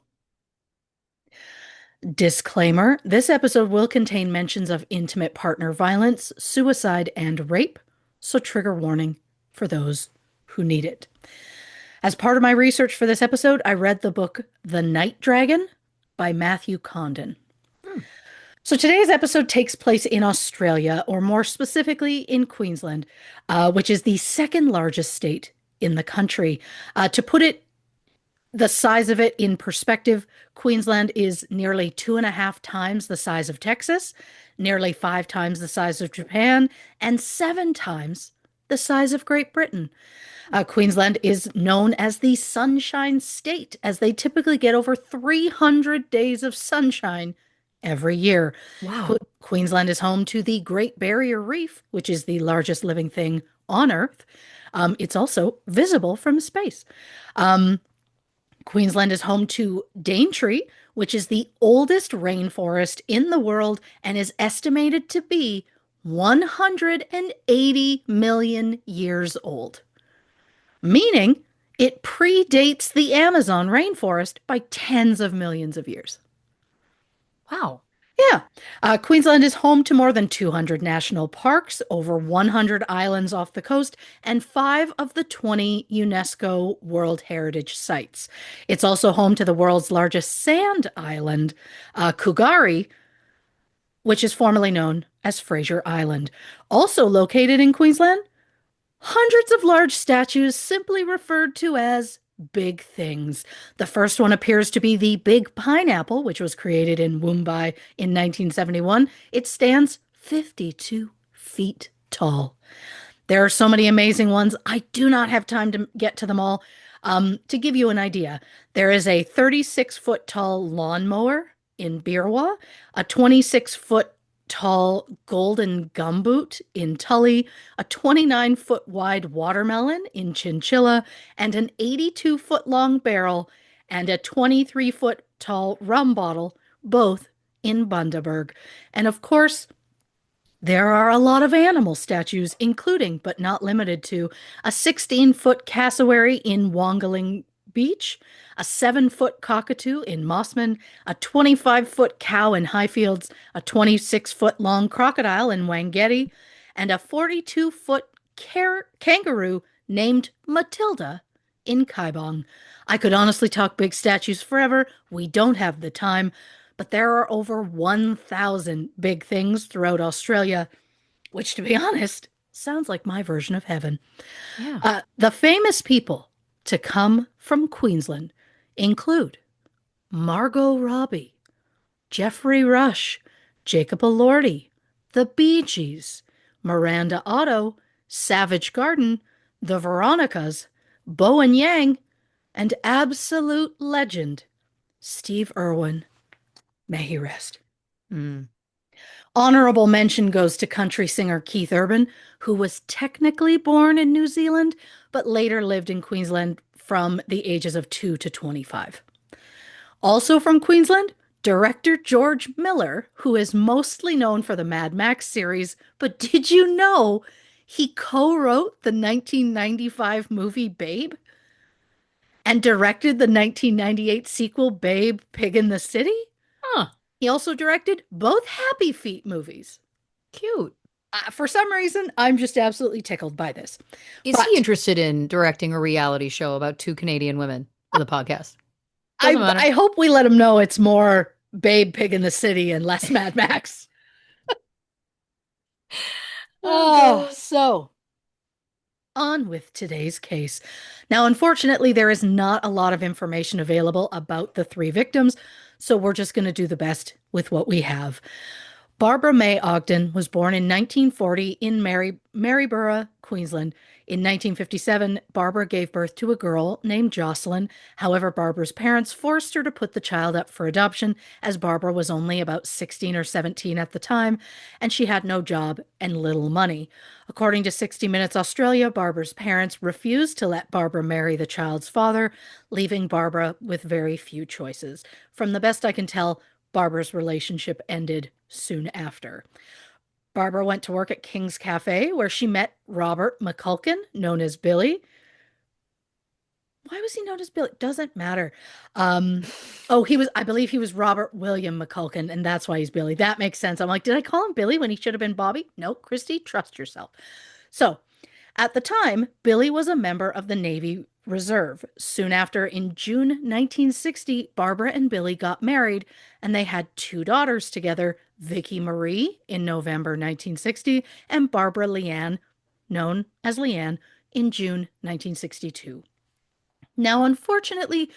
disclaimer, this episode will contain mentions of intimate partner violence, suicide, and rape. So, trigger warning for those who need it. As part of my research for this episode, I read the book The Night Dragon by Matthew Condon. Hmm. So today's episode takes place in Australia, or more specifically in Queensland, which is the second largest state in the country. To put it, the size of it in perspective, Queensland is nearly 2.5 times the size of Texas, nearly 5 times the size of Japan, and 7 times the size of Great Britain. Queensland is known as the Sunshine State, as they typically get over 300 days of sunshine every year. Wow. Queensland is home to the Great Barrier Reef, which is the largest living thing on Earth. It's also visible from space. Queensland is home to Daintree, which is the oldest rainforest in the world and is estimated to be 180 million years old, meaning it predates the Amazon rainforest by tens of millions of years. Wow. Yeah. Queensland is home to more than 200 national parks, over 100 islands off the coast, and 5 of the 20 UNESCO World Heritage Sites. It's also home to the world's largest sand island, Kugari, which is formerly known as Fraser Island. Also located in Queensland, hundreds of large statues simply referred to as big things. The first one appears to be the Big Pineapple, which was created in Mumbai in 1971. It stands 52 feet tall. There are so many amazing ones. I do not have time to get to them all. To give you an idea, there is a 36-foot tall lawnmower in Birwa, a 26-foot tall golden gumboot in Tully, a 29-foot wide watermelon in Chinchilla, and an 82-foot long barrel and a 23-foot tall rum bottle, both in Bundaberg. And of course, there are a lot of animal statues, including, but not limited to, a 16-foot cassowary in Wongaling Beach, a 7-foot cockatoo in Mossman, a 25-foot cow in Highfields, a 26-foot long crocodile in Wanggetty, and a 42-foot kangaroo named Matilda in Kaibong. I could honestly talk big statues forever. We don't have the time, but there are over 1,000 big things throughout Australia, which, to be honest, sounds like my version of heaven. Yeah. The famous people to come from Queensland include Margot Robbie, Jeffrey Rush, Jacob Elordi, the Bee Gees, Miranda Otto, Savage Garden, the Veronicas, Bowen Yang, and absolute legend, Steve Irwin. May he rest. Mm. Honorable mention goes to country singer Keith Urban, who was technically born in New Zealand, but later lived in Queensland from the ages of 2 to 25. Also from Queensland, director George Miller, who is mostly known for the Mad Max series, but did you know he co-wrote the 1995 movie Babe and directed the 1998 sequel Babe, Pig in the City? Huh. He also directed both Happy Feet movies. Cute. For some reason, I'm just absolutely tickled by this. Is But he interested in directing a reality show about two Canadian women with a podcast? Doesn't matter. I hope we let him know it's more Babe, Pig in the City and less Mad Max. Oh, God. so on with today's case. Now, unfortunately, there is not a lot of information available about the 3 victims, so we're just going to do the best with what we have. Barbara May Ogden was born in 1940 in Maryborough, Queensland. In 1957, Barbara gave birth to a girl named Jocelyn. However, Barbara's parents forced her to put the child up for adoption as Barbara was only about 16 or 17 at the time, and she had no job and little money. According to 60 Minutes Australia, Barbara's parents refused to let Barbara marry the child's father, leaving Barbara with very few choices. From the best I can tell, Barbara's relationship ended soon after. Barbara went to work at King's Cafe, where she met Robert McCulkin, known as Billy. Why was he known as Billy? Doesn't matter. Um, I believe he was Robert William McCulkin, and that's why he's Billy. That makes sense. I'm like, did I call him Billy when he should have been Bobby? No, Christy, trust yourself. So, at the time, Billy was a member of the Navy Reserve. Soon after, in June 1960, Barbara and Billy got married, and they had two daughters together, Vicki Marie in November 1960, and Barbara Leanne, known as Leanne, in June 1962. Now, unfortunately,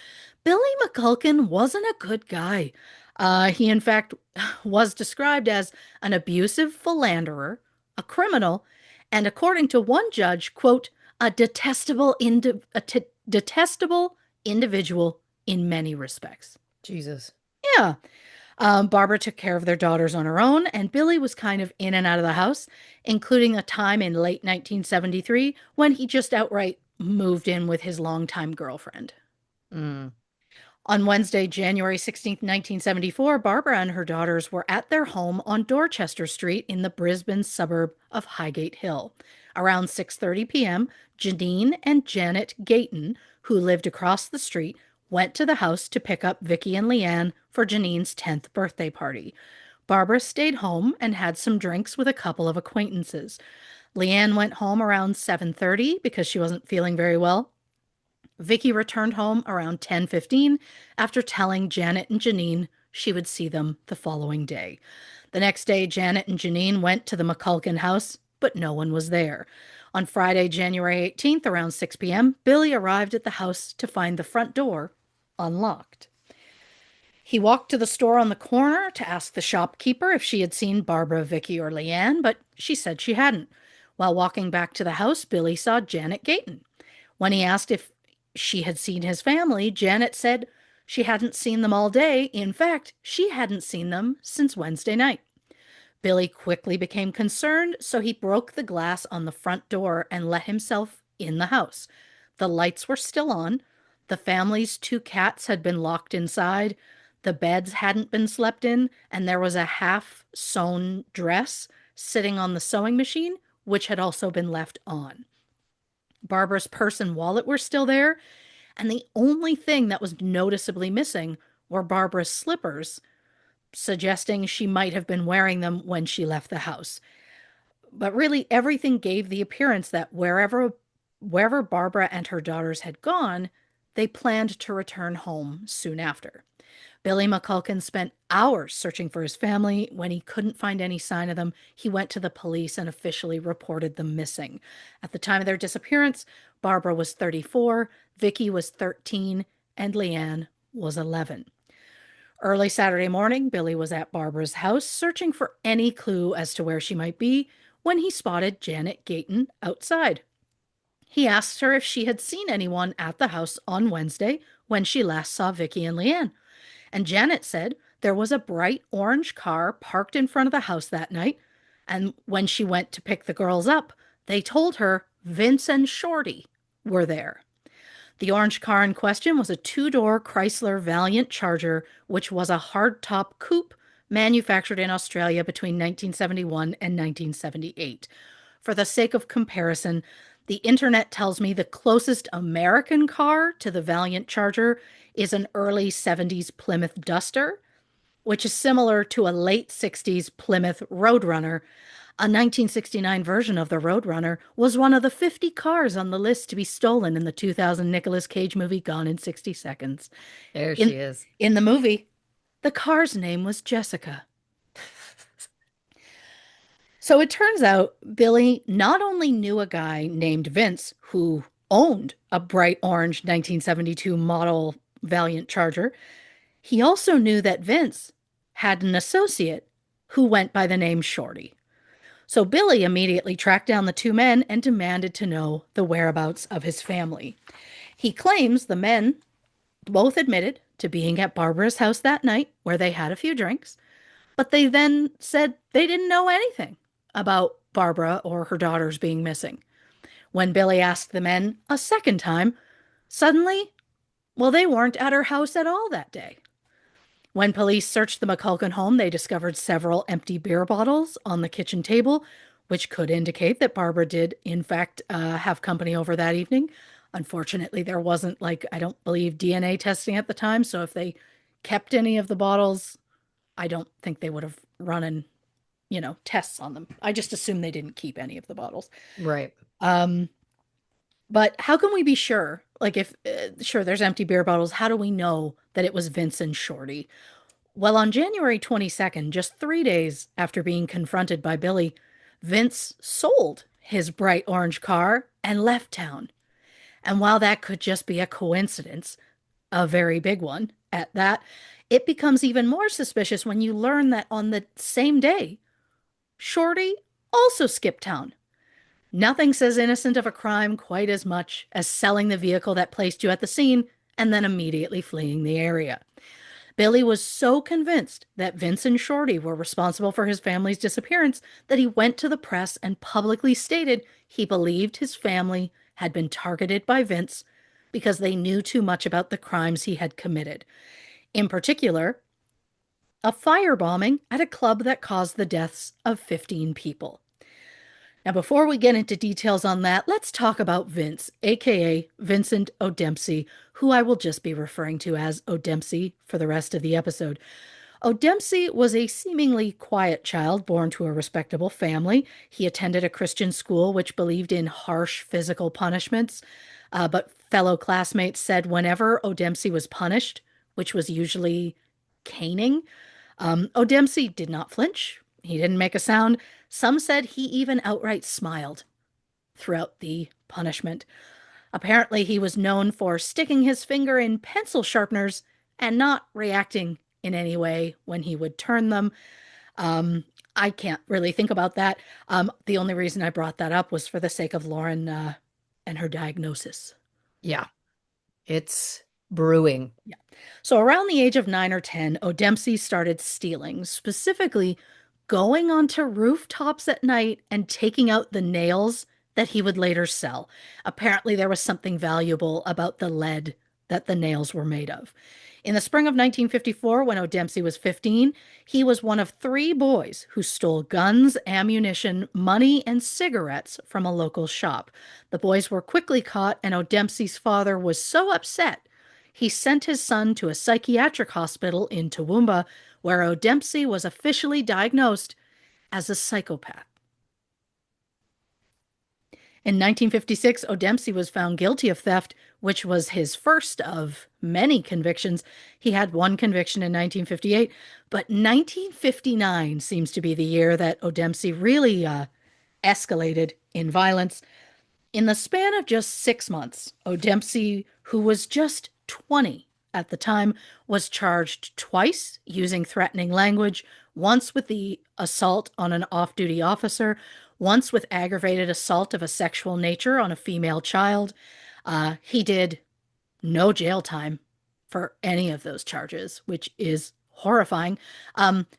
Billy McCulkin wasn't a good guy. He, in fact, was described as an abusive philanderer, a criminal, and according to one judge, quote, detestable individual in many respects. Jesus. Yeah. Barbara took care of their daughters on her own, and Billy was kind of in and out of the house, including a time in late 1973 when he just outright moved in with his longtime girlfriend. Mm. On Wednesday, January 16th, 1974, Barbara and her daughters were at their home on Dorchester Street in the Brisbane suburb of Highgate Hill. Around 6:30 p.m., Janine and Janet Gayton, who lived across the street, went to the house to pick up Vicki and Leanne for Janine's 10th birthday party. Barbara stayed home and had some drinks with a couple of acquaintances. Leanne went home around 7:30 because she wasn't feeling very well. Vicki returned home around 10:15 after telling Janet and Janine she would see them the following day. The next day, Janet and Janine went to the McCulkin house, but no one was there. On Friday, January 18th, around 6 p.m., Billy arrived at the house to find the front door unlocked. He walked to the store on the corner to ask the shopkeeper if she had seen Barbara, Vicki, or Leanne, but she said she hadn't. While walking back to the house, Billy saw Janet Gayton. When he asked if she had seen his family, Janet said she hadn't seen them all day. In fact, she hadn't seen them since Wednesday night. Billy quickly became concerned, so he broke the glass on the front door and let himself in the house. The lights were still on. The family's two cats had been locked inside. The beds hadn't been slept in, and there was a half sewn dress sitting on the sewing machine, which had also been left on. Barbara's purse and wallet were still there, and the only thing that was noticeably missing were Barbara's slippers, suggesting she might have been wearing them when she left the house. But really, everything gave the appearance that wherever Barbara and her daughters had gone, they planned to return home soon after. Billy McCulkin spent hours searching for his family. When he couldn't find any sign of them, he went to the police and officially reported them missing. At the time of their disappearance, Barbara was 34, Vicki was 13, and Leanne was 11. Early Saturday morning, Billy was at Barbara's house searching for any clue as to where she might be when he spotted Janet Gayton outside. He asked her if she had seen anyone at the house on Wednesday when she last saw Vicki and Leanne. And Janet said there was a bright orange car parked in front of the house that night. And when she went to pick the girls up, they told her Vince and Shorty were there. The orange car in question was a two-door Chrysler Valiant Charger, which was a hardtop coupe manufactured in Australia between 1971 and 1978. For the sake of comparison, the internet tells me the closest American car to the Valiant Charger is an early 70s Plymouth Duster, which is similar to a late 60s Plymouth Roadrunner. A 1969 version of the Roadrunner was one of the 50 cars on the list to be stolen in the 2000 Nicolas Cage movie Gone in 60 Seconds. There In, she is. in the movie, the car's name was Jessica. So it turns out Billy not only knew a guy named Vince who owned a bright orange 1972 model Valiant Charger, he also knew that Vince had an associate who went by the name Shorty. So Billy immediately tracked down the two men and demanded to know the whereabouts of his family. He claims the men both admitted to being at Barbara's house that night, where they had a few drinks, but they then said they didn't know anything about Barbara or her daughters being missing. When Billy asked the men a second time, suddenly, well, they weren't at her house at all that day. When police searched the McCulkin home, they discovered several empty beer bottles on the kitchen table, which could indicate that Barbara did, in fact, have company over that evening. Unfortunately, there wasn't, like, I don't believe DNA testing at the time. So if they kept any of the bottles, I don't think they would have run tests on them. I just assume they didn't keep any of the bottles. Right. Um, but how can we be sure? Like, if sure, there's empty beer bottles, how do we know that it was Vince and Shorty? Well, on January 22nd, just 3 days after being confronted by Billy, Vince sold his bright orange car and left town. And while that could just be a coincidence, a very big one at that, it becomes even more suspicious when you learn that on the same day, Shorty also skipped town. Nothing says innocent of a crime quite as much as selling the vehicle that placed you at the scene and then immediately fleeing the area. Billy was so convinced that Vince and Shorty were responsible for his family's disappearance that he went to the press and publicly stated he believed his family had been targeted by Vince because they knew too much about the crimes he had committed. In particular, a firebombing at a club that caused the deaths of 15 people. Now, before we get into details on that, let's talk about Vince, aka Vincent O'Dempsey, who I will just be referring to as O'Dempsey for the rest of the episode. O'Dempsey was a seemingly quiet child born to a respectable family. He attended a Christian school which believed in harsh physical punishments, but fellow classmates said whenever O'Dempsey was punished, which was usually caning, O'Dempsey did not flinch. He didn't make a sound. Some said he even outright smiled throughout the punishment. Apparently, he was known for sticking his finger in pencil sharpeners and not reacting in any way when he would turn them. I can't really think about that. The only reason I brought that up was for the sake of Lauren and her diagnosis. Yeah. It's brewing. Yeah. So around the age of 9 or 10, O'Dempsey started stealing, specifically going onto rooftops at night and taking out the nails that he would later sell. Apparently, there was something valuable about the lead that the nails were made of. In the spring of 1954, when O'Dempsey was 15, he was one of 3 boys who stole guns, ammunition, money, and cigarettes from a local shop. The boys were quickly caught, and O'Dempsey's father was so upset he sent his son to a psychiatric hospital in Toowoomba, where O'Dempsey was officially diagnosed as a psychopath. In 1956, O'Dempsey was found guilty of theft, which was his first of many convictions. He had one conviction in 1958, but 1959 seems to be the year that O'Dempsey really escalated in violence. In the span of just 6 months, O'Dempsey, who was just 20 at the time, was charged twice using threatening language, once with the assault on an off-duty officer, once with aggravated assault of a sexual nature on a female child. He did no jail time for any of those charges, which is horrifying.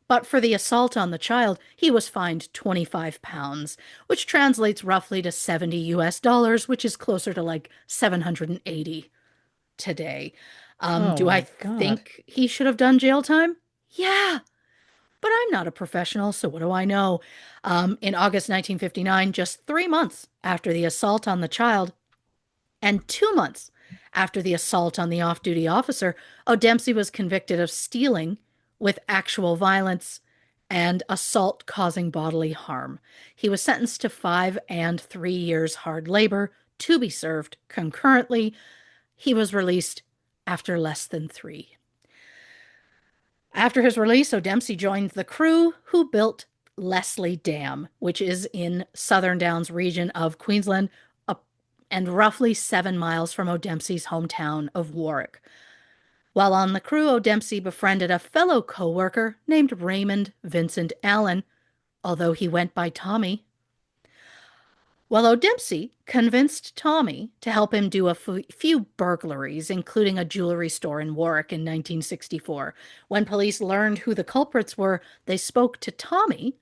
But for the assault on the child, he was fined 25 pounds, which translates roughly to 70 US dollars, which is closer to like 780 today. Oh Do I my God. think he should have done jail time? Yeah, but I'm not a professional, so what do I know? In August 1959, just 3 months after the assault on the child, and 2 months after the assault on the off duty officer, O'Dempsey was convicted of stealing with actual violence and assault causing bodily harm. He was sentenced to 5 and 3 years hard labor to be served concurrently. He was released after less than 3. After his release, O'Dempsey joined the crew who built Leslie Dam, which is in Southern Downs region of Queensland, and roughly 7 miles from O'Dempsey's hometown of Warwick. While on the crew, O'Dempsey befriended a fellow co-worker named Raymond Vincent Allen, although he went by Tommy. Well, O'Dempsey convinced Tommy to help him do a few burglaries, including a jewelry store in Warwick in 1964. When police learned who the culprits were, they spoke to Tommy.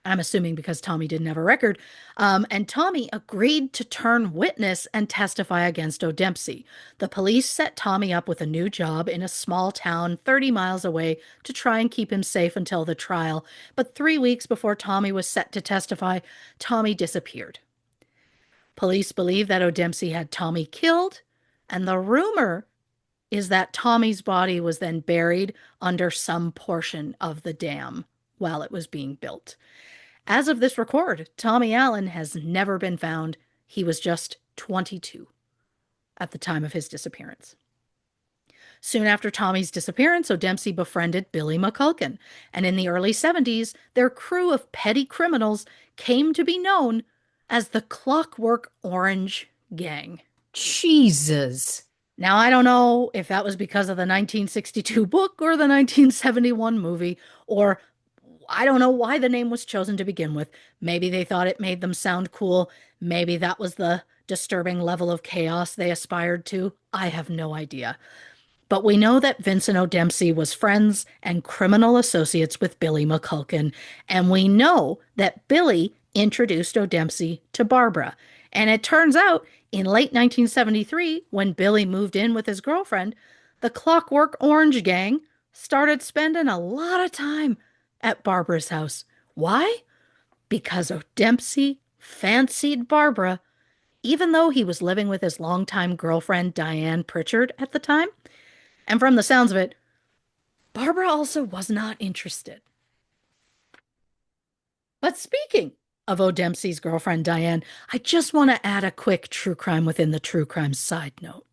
I'm assuming because Tommy didn't have a record. And Tommy agreed to turn witness and testify against O'Dempsey. The police set Tommy up with a new job in a small town 30 miles away to try and keep him safe until the trial. But 3 weeks before Tommy was set to testify, Tommy disappeared. Police believe that O'Dempsey had Tommy killed, and the rumor is that Tommy's body was then buried under some portion of the dam while it was being built. As of this record, Tommy Allen has never been found. He was just 22 at the time of his disappearance. Soon after Tommy's disappearance, O'Dempsey befriended Billy McCulkin, and in the early 70s, their crew of petty criminals came to be known as the Clockwork Orange Gang. Jesus. Now, I don't know if that was because of the 1962 book or the 1971 movie, or I don't know why the name was chosen to begin with. Maybe they thought it made them sound cool. Maybe that was the disturbing level of chaos they aspired to. I have no idea. But we know that Vincent O'Dempsey was friends and criminal associates with Billy McCulkin, and we know that Billy introduced O'Dempsey to Barbara. And it turns out, in late 1973, when Billy moved in with his girlfriend, the Clockwork Orange Gang started spending a lot of time at Barbara's house. Why? Because O'Dempsey fancied Barbara, even though he was living with his longtime girlfriend, Diane Pritchard, at the time. And from the sounds of it, Barbara also was not interested. But speaking of O'Dempsey's girlfriend, Diane, I just want to add a quick true crime within the true crime side note.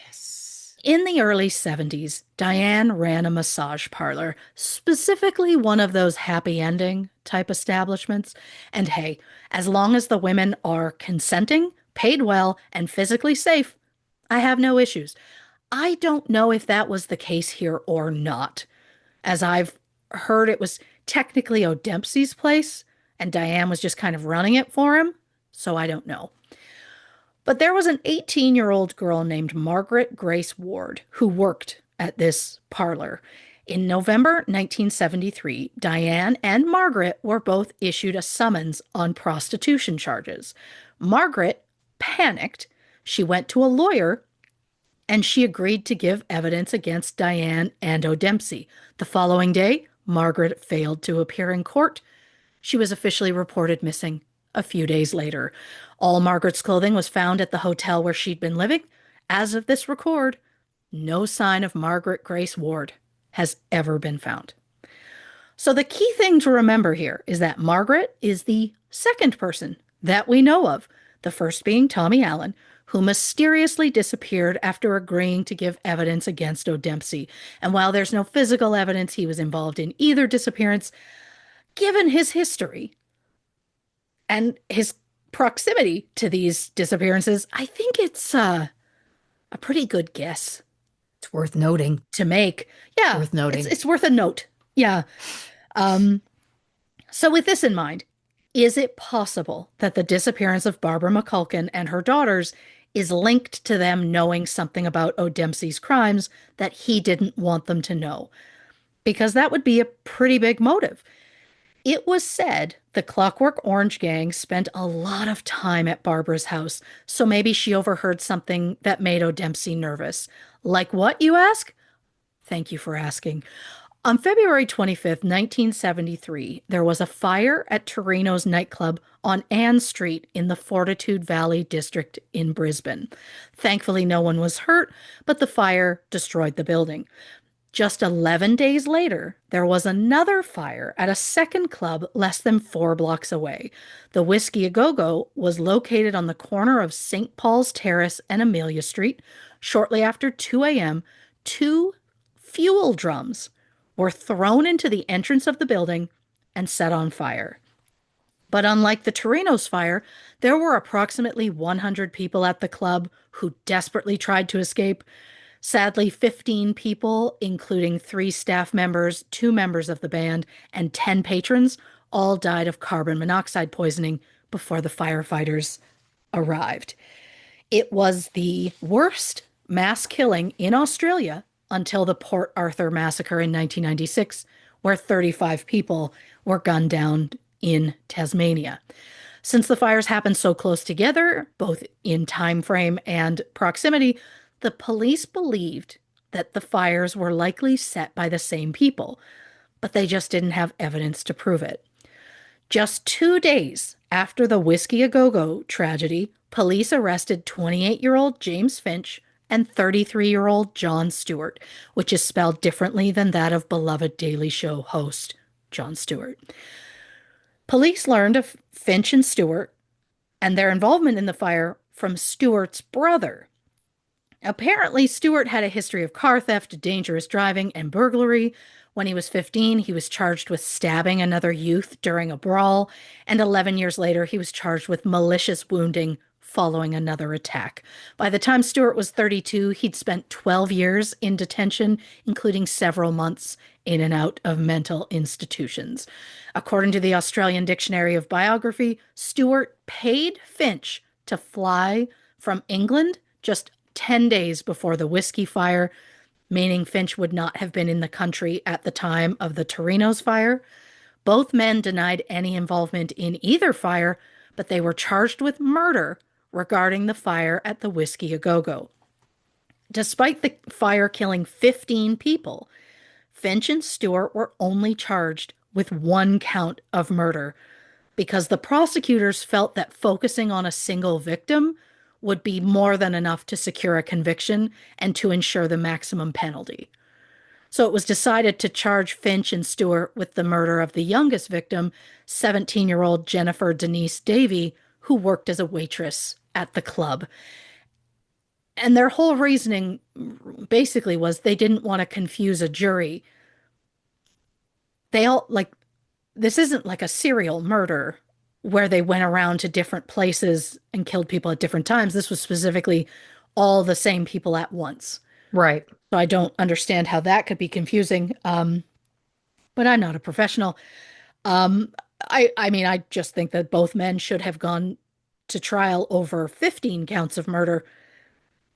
Yes. In the early 70s, Diane ran a massage parlor, specifically one of those happy ending type establishments. And hey, as long as the women are consenting, paid well, and physically safe, I have no issues. I don't know if that was the case here or not, as I've heard it was technically O'Dempsey's place, and Diane was just kind of running it for him, so I don't know. But there was an 18-year-old girl named Margaret Grace Ward who worked at this parlor. In November 1973, Diane and Margaret were both issued a summons on prostitution charges. Margaret panicked. She went to a lawyer and she agreed to give evidence against Diane and O'Dempsey. The following day, Margaret failed to appear in court. She was officially reported missing a few days later. All Margaret's clothing was found at the hotel where she'd been living. As of this record, no sign of Margaret Grace Ward has ever been found. So the key thing to remember here is that Margaret is the second person that we know of, the first being Tommy Allen, who mysteriously disappeared after agreeing to give evidence against O'Dempsey. And while there's no physical evidence he was involved in either disappearance, given his history and his proximity to these disappearances, I think it's a pretty good guess It's worth noting. to make. Yeah, Worth noting. it's worth a note. Yeah. Um, so with this in mind, is it possible that the disappearance of Barbara McCulkin and her daughters is linked to them knowing something about O'Dempsey's crimes that he didn't want them to know? Because that would be a pretty big motive. It was said the Clockwork Orange Gang spent a lot of time at Barbara's house, so maybe she overheard something that made O'Dempsey nervous. Like what, you ask? Thank you for asking. On February 25th, 1973, there was a fire at Torino's nightclub on Ann Street in the Fortitude Valley district in Brisbane. Thankfully, no one was hurt, but the fire destroyed the building. Just 11 days later, there was another fire at a second club less than 4 blocks away. The Whiskey A Go-Go was located on the corner of St. Paul's Terrace and Amelia Street. Shortly after 2 a.m., 2 fuel drums were thrown into the entrance of the building and set on fire. But unlike the Torino's fire, there were approximately 100 people at the club who desperately tried to escape. Sadly, 15 people, including 3 staff members, 2 members of the band, and 10 patrons, all died of carbon monoxide poisoning before the firefighters arrived. It was the worst mass killing in Australia until the Port Arthur massacre in 1996, where 35 people were gunned down in Tasmania. Since the fires happened so close together, both in time frame and proximity, the police believed that the fires were likely set by the same people, but they just didn't have evidence to prove it. Just 2 days after the Whiskey A Go Go tragedy, police arrested 28-year-old James Finch and 33-year-old Jon Stewart, which is spelled differently than that of beloved Daily Show host Jon Stewart. Police learned of Finch and Stewart and their involvement in the fire from Stewart's brother. Apparently, Stewart had a history of car theft, dangerous driving, and burglary. When he was 15, he was charged with stabbing another youth during a brawl, and 11 years later, he was charged with malicious wounding following another attack. By the time Stewart was 32, he'd spent 12 years in detention, including several months in and out of mental institutions. According to the Australian Dictionary of Biography, Stewart paid Finch to fly from England just 10 days before the Whiskey fire, meaning Finch would not have been in the country at the time of the Torino's fire. Both men denied any involvement in either fire, but they were charged with murder regarding the fire at the Whiskey A Go Go. Despite the fire killing 15 people, Finch and Stewart were only charged with 1 count of murder because the prosecutors felt that focusing on a single victim would be more than enough to secure a conviction and to ensure the maximum penalty. So it was decided to charge Finch and Stewart with the murder of the youngest victim, 17-year-old Jennifer Denise Davey, who worked as a waitress at the club. And their whole reasoning basically was they didn't want to confuse a jury. This isn't like a serial murder where they went around to different places and killed people at different times. This was specifically all the same people at once. Right. So I don't understand how that could be confusing. But I'm not a professional. I mean, I just think that both men should have gone to trial over 15 counts of murder,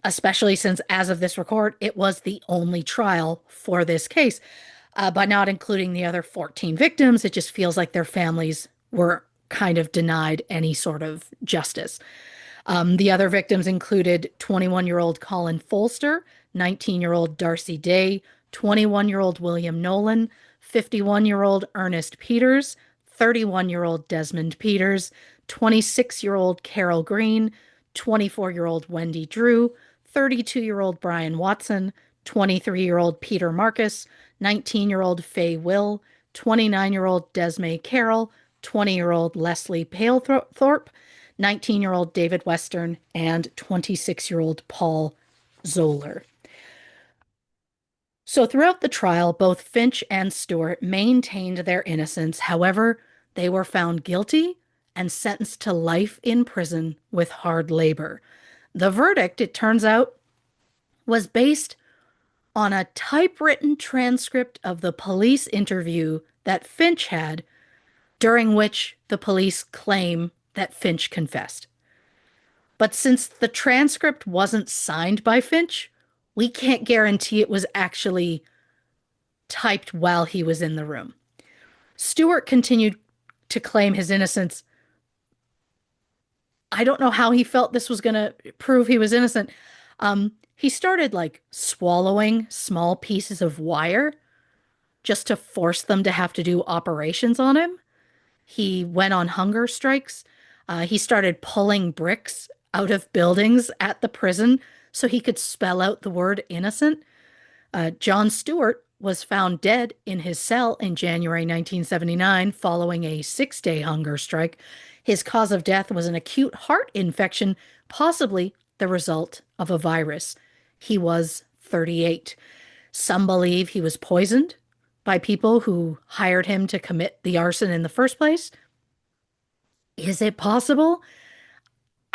especially since, as of this record, it was the only trial for this case. By not including the other 14 victims, it just feels like their families were kind of denied any sort of justice. The other victims included 21-year-old Colin Folster, 19-year-old Darcy Day, 21-year-old William Nolan, 51-year-old Ernest Peters, 31-year-old Desmond Peters, 26-year-old Carol Green, 24-year-old Wendy Drew, 32-year-old Brian Watson, 23-year-old Peter Marcus, 19-year-old Faye Will, 29-year-old Desmay Carroll, 20-year-old Leslie Palethorpe, 19-year-old David Western, and 26-year-old Paul Zoller. So throughout the trial, both Finch and Stewart maintained their innocence. However, they were found guilty and sentenced to life in prison with hard labor. The verdict, it turns out, was based on a typewritten transcript of the police interview that Finch had, during which the police claim that Finch confessed. But since the transcript wasn't signed by Finch, we can't guarantee it was actually typed while he was in the room. Stewart continued to claim his innocence. I don't know how he felt this was going to prove he was innocent. He started like swallowing small pieces of wire just to force them to have to do operations on him. He went on hunger strikes. He started pulling bricks out of buildings at the prison so he could spell out the word innocent. Jon Stewart was found dead in his cell in January 1979 following a 6-day hunger strike. His cause of death was an acute heart infection, possibly the result of a virus. He was 38. Some believe he was poisoned by people who hired him to commit the arson in the first place. Is it possible?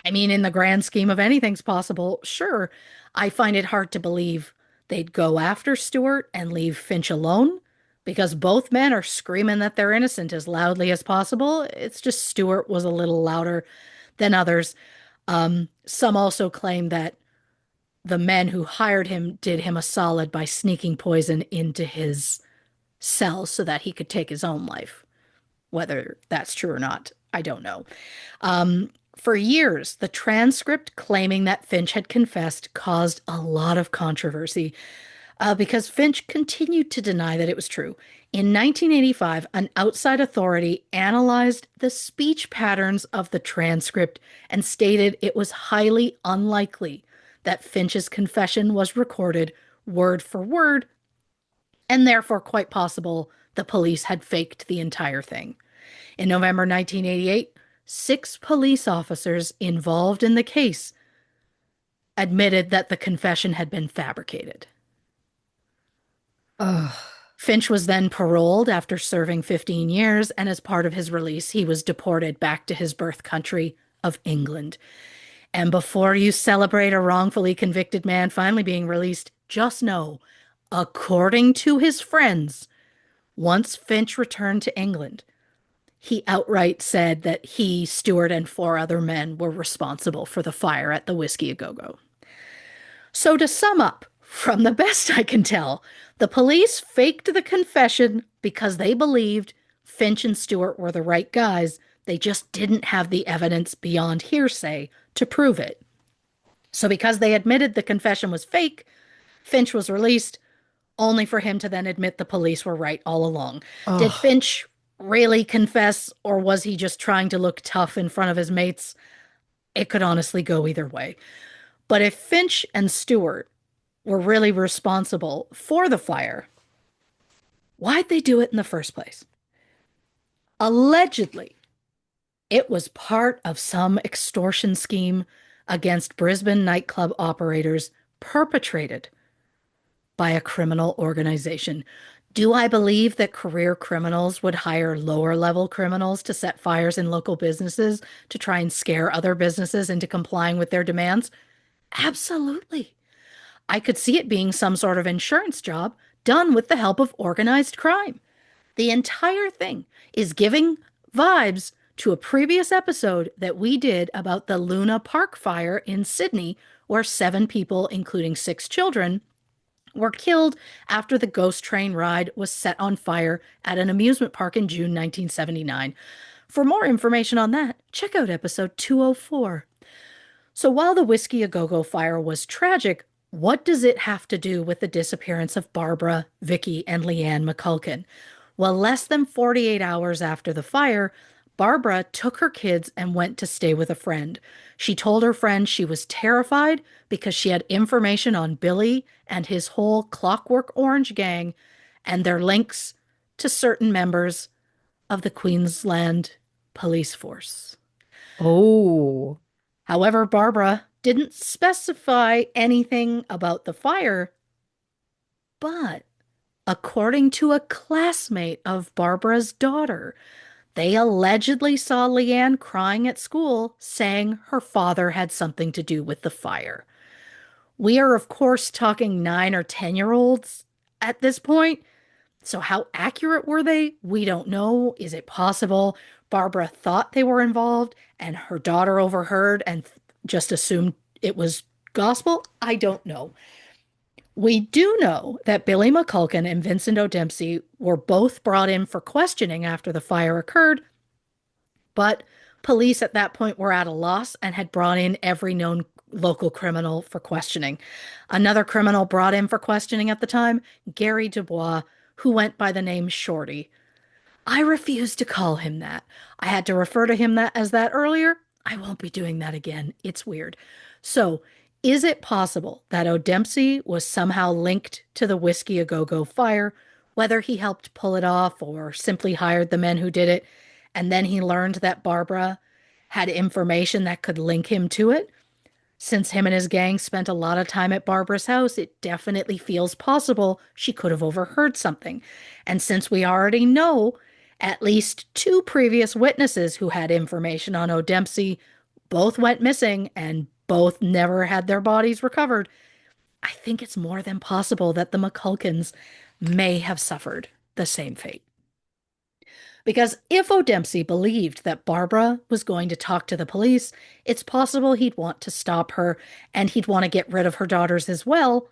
I mean, in the grand scheme of anything's possible, sure. I find it hard to believe They'd go after Stewart and leave Finch alone because both men are screaming that they're innocent as loudly as possible. It's just Stewart was a little louder than others. Some also claim that the men who hired him did him a solid by sneaking poison into his cell so that he could take his own life. Whether that's true or not, I don't know. For years, the transcript claiming that Finch had confessed caused a lot of controversy because Finch continued to deny that it was true. In 1985, an outside authority analyzed the speech patterns of the transcript and stated it was highly unlikely that Finch's confession was recorded word for word, and therefore quite possible the police had faked the entire thing. In November 1988, 6 police officers involved in the case admitted that the confession had been fabricated. Ugh. Finch was then paroled after serving 15 years, and as part of his release, he was deported back to his birth country of England. And before you celebrate a wrongfully convicted man finally being released, just know, according to his friends, once Finch returned to England, he outright said that he, Stewart, and 4 other men were responsible for the fire at the Whiskey A Go Go. So, to sum up, from the best I can tell, the police faked the confession because they believed Finch and Stewart were the right guys. They just didn't have the evidence beyond hearsay to prove it. So, because they admitted the confession was fake, Finch was released, only for him to then admit the police were right all along. Did Oh. Finch really confess, or was he just trying to look tough in front of his mates? It could honestly go either way. But if Finch and Stewart were really responsible for the fire, why'd they do it in the first place? Allegedly, it was part of some extortion scheme against Brisbane nightclub operators perpetrated by a criminal organization. Do I believe that career criminals would hire lower level criminals to set fires in local businesses to try and scare other businesses into complying with their demands? Absolutely. I could see it being some sort of insurance job done with the help of organized crime. The entire thing is giving vibes to a previous episode that we did about the Luna Park fire in Sydney, where 7 people, including 6 children, were killed after the ghost train ride was set on fire at an amusement park in June 1979. For more information on that, check out episode 204. So while the Whiskey A Go Go fire was tragic, what does it have to do with the disappearance of Barbara, Vicki, and Leanne McCulkin? Well, less than 48 hours after the fire, Barbara took her kids and went to stay with a friend. She told her friend she was terrified because she had information on Billy and his whole Clockwork Orange gang and their links to certain members of the Queensland police force. Oh. However, Barbara didn't specify anything about the fire, but according to a classmate of Barbara's daughter, they allegedly saw Leanne crying at school, saying her father had something to do with the fire. We are, of course, talking 9 or 10-year-olds at this point. So, how accurate were they? We don't know. Is it possible Barbara thought they were involved and her daughter overheard and just assumed it was gospel? I don't know. We do know that Billy McCulkin and Vincent O'Dempsey were both brought in for questioning after the fire occurred, but police at that point were at a loss and had brought in every known local criminal for questioning. Another criminal brought in for questioning at the time, Gary Dubois, who went by the name Shorty. I refuse to call him that. I had to refer to him as that earlier. I won't be doing that again. It's weird. So, is it possible that O'Dempsey was somehow linked to the Whiskey A Go Go fire, whether he helped pull it off or simply hired the men who did it, and then he learned that Barbara had information that could link him to it? Since him and his gang spent a lot of time at Barbara's house, it definitely feels possible she could have overheard something. And since we already know at least 2 previous witnesses who had information on O'Dempsey both went missing and both never had their bodies recovered, I think it's more than possible that the McCulkins may have suffered the same fate. Because if O'Dempsey believed that Barbara was going to talk to the police, it's possible he'd want to stop her and he'd want to get rid of her daughters as well,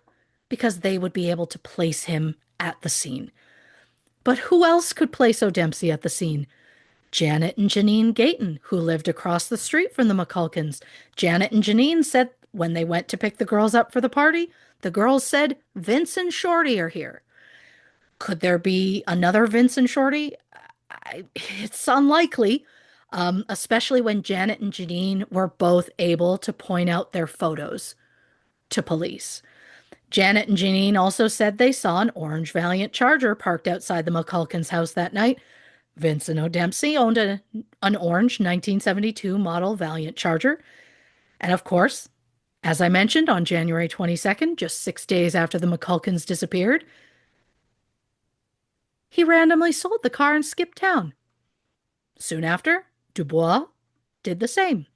because they would be able to place him at the scene. But who else could place O'Dempsey at the scene? Janet and Janine Gayton, who lived across the street from the McCulkins. Janet and Janine said when they went to pick the girls up for the party, the girls said, Vince and Shorty are here. Could there be another Vince and Shorty? It's unlikely, especially when Janet and Janine were both able to point out their photos to police. Janet and Janine also said they saw an orange Valiant Charger parked outside the McCulkins' house that night. Vincent O'Dempsey owned an orange 1972 model Valiant Charger. And of course, as I mentioned, on January 22nd, just 6 days after the McCulkins disappeared, he randomly sold the car and skipped town. Soon after, Dubois did the same.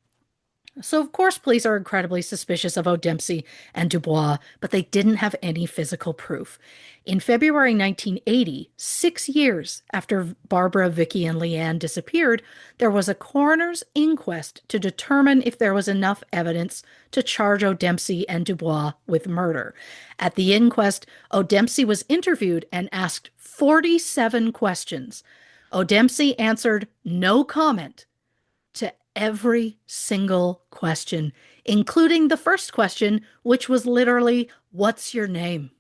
So, of course, police are incredibly suspicious of O'Dempsey and Dubois, but they didn't have any physical proof. In February 1980, 6 years after Barbara, Vicki, and Leanne disappeared, there was a coroner's inquest to determine if there was enough evidence to charge O'Dempsey and Dubois with murder. At the inquest, O'Dempsey was interviewed and asked 47 questions. O'Dempsey answered no comment to every single question, including the first question, which was literally, "What's your name?"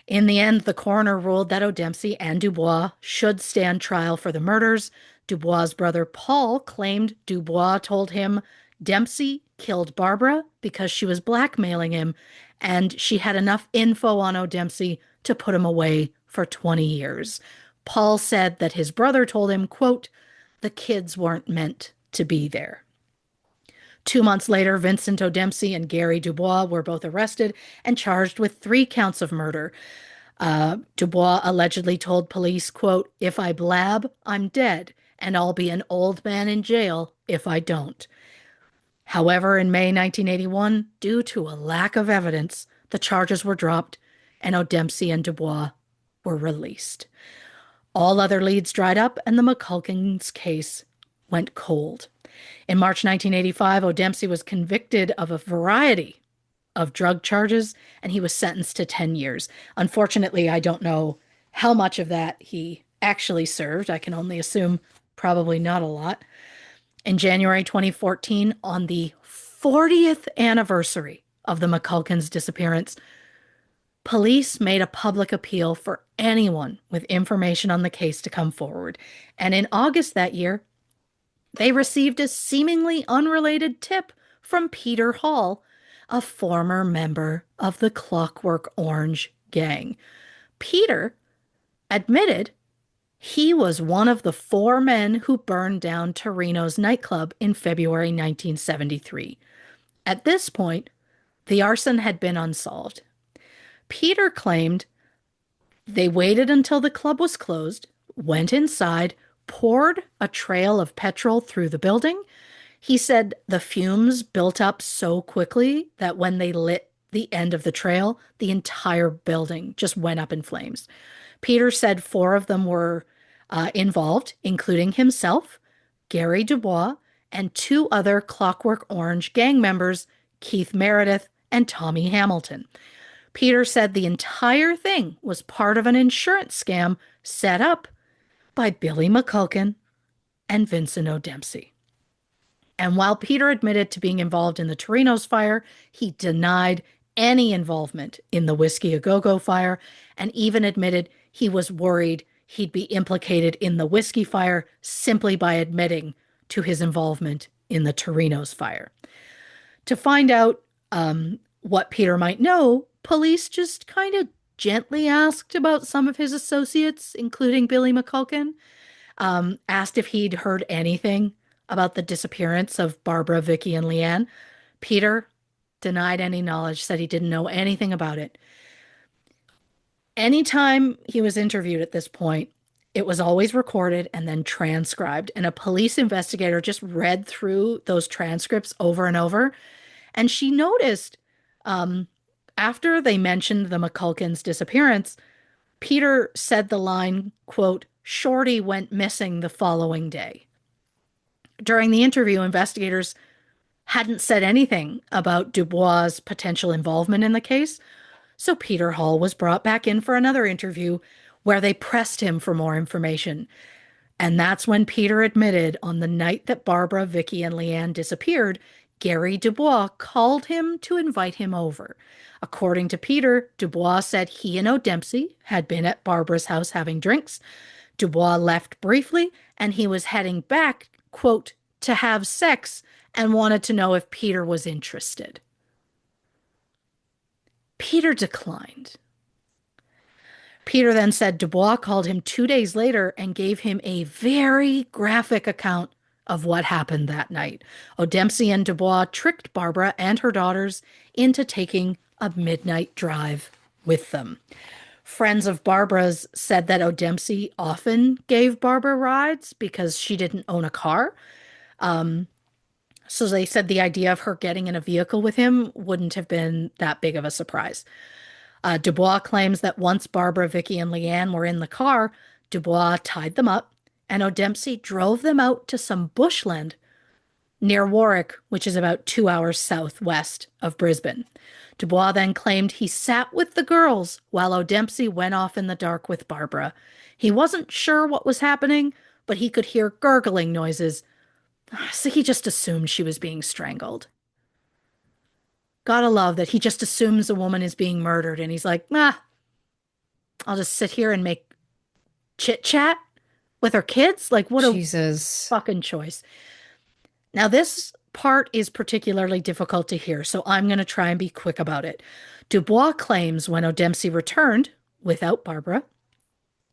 In the end, the coroner ruled that O'Dempsey and Dubois should stand trial for the murders. Dubois' brother Paul claimed Dubois told him Dempsey killed Barbara because she was blackmailing him, and she had enough info on O'Dempsey to put him away for 20 years. Paul said that his brother told him, quote, "The kids weren't meant to be there." 2 months later, Vincent O'Dempsey and Gary Dubois were both arrested and charged with 3 counts of murder. Dubois allegedly told police, quote, "If I blab, I'm dead, and I'll be an old man in jail if I don't." However, in May 1981, due to a lack of evidence, the charges were dropped and O'Dempsey and Dubois were released. All other leads dried up and the McCulkins case went cold. In March 1985, O'Dempsey was convicted of a variety of drug charges and he was sentenced to 10 years. Unfortunately, I don't know how much of that he actually served. I can only assume probably not a lot. In January 2014, on the 40th anniversary of the McCulkins' disappearance, police made a public appeal for anyone with information on the case to come forward. And in August that year, they received a seemingly unrelated tip from Peter Hall, a former member of the Clockwork Orange gang. Peter admitted he was one of the 4 men who burned down Torino's nightclub in February 1973. At this point, the arson had been unsolved. Peter claimed they waited until the club was closed, went inside, poured a trail of petrol through the building. He said the fumes built up so quickly that when they lit the end of the trail, the entire building just went up in flames. Peter said 4 of them were involved, including himself, Gary Dubois, and 2 other Clockwork Orange gang members, Keith Meredith and Tommy Hamilton. Peter said the entire thing was part of an insurance scam set up by Billy McCulkin and Vincent O'Dempsey. And while Peter admitted to being involved in the Torino's fire, he denied any involvement in the Whiskey A Go-Go fire and even admitted he was worried he'd be implicated in the whiskey fire simply by admitting to his involvement in the Torino's fire. To find out what Peter might know, police just kind of gently asked about some of his associates, including Billy McCulkin, asked if he'd heard anything about the disappearance of Barbara, Vicki, and Leanne. Peter denied any knowledge, said he didn't know anything about it. Anytime he was interviewed at this point, it was always recorded and then transcribed. And a police investigator just read through those transcripts over and over. And she noticed um, after they mentioned the McCulkin's disappearance, Peter said the line, quote, Shorty went missing the following day. During the interview, investigators hadn't said anything about Dubois' potential involvement in the case, so Peter Hall was brought back in for another interview where they pressed him for more information. And that's when Peter admitted on the night that Barbara, Vicki, and Leanne disappeared, Gary Dubois called him to invite him over. According to Peter, Dubois said he and O'Dempsey had been at Barbara's house having drinks. Dubois left briefly, and he was heading back, quote, to have sex and wanted to know if Peter was interested. Peter declined. Peter then said Dubois called him 2 days later and gave him a very graphic account of what happened that night. O'Dempsey and Dubois tricked Barbara and her daughters into taking a midnight drive with them. Friends of Barbara's said that O'Dempsey often gave Barbara rides because she didn't own a car. So they said the idea of her getting in a vehicle with him wouldn't have been that big of a surprise. Dubois claims that once Barbara, Vicki, and Leanne were in the car, Dubois tied them up, and O'Dempsey drove them out to some bushland near Warwick, which is about 2 hours southwest of Brisbane. Dubois then claimed he sat with the girls while O'Dempsey went off in the dark with Barbara. He wasn't sure what was happening, but he could hear gurgling noises, so he just assumed she was being strangled. Gotta love that he just assumes a woman is being murdered and he's like, I'll just sit here and make chit chat with her kids. Like, what a Jesus. fucking choice. Now, this part is particularly difficult to hear, so I'm going to try and be quick about it. Dubois claims when O'Dempsey returned without Barbara,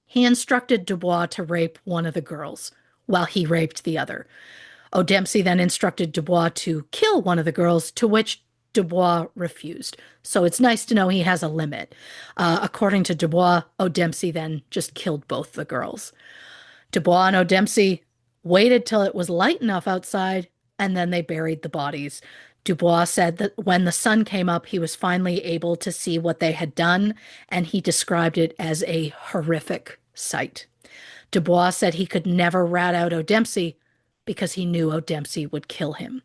he instructed Dubois to rape one of the girls while he raped the other. O'Dempsey then instructed Dubois to kill one of the girls, to which Dubois refused. So it's nice to know he has a limit. According to Dubois, O'Dempsey then just killed both the girls. Dubois and O'Dempsey waited till it was light enough outside, and then they buried the bodies. Dubois said that when the sun came up, he was finally able to see what they had done, and he described it as a horrific sight. Dubois said he could never rat out O'Dempsey because he knew O'Dempsey would kill him.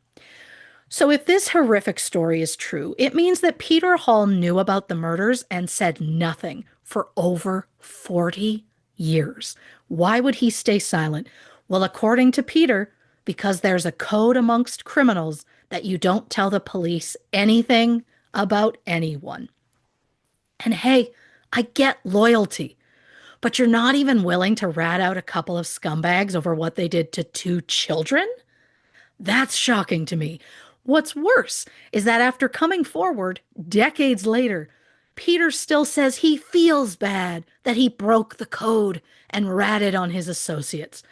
So if this horrific story is true, it means that Peter Hall knew about the murders and said nothing for over 40 years. Why would he stay silent? Well, according to Peter, because there's a code amongst criminals that you don't tell the police anything about anyone. And hey, I get loyalty, but you're not even willing to rat out a couple of scumbags over what they did to 2 children? That's shocking to me. What's worse is that after coming forward decades later, Peter still says he feels bad that he broke the code and ratted on his associates.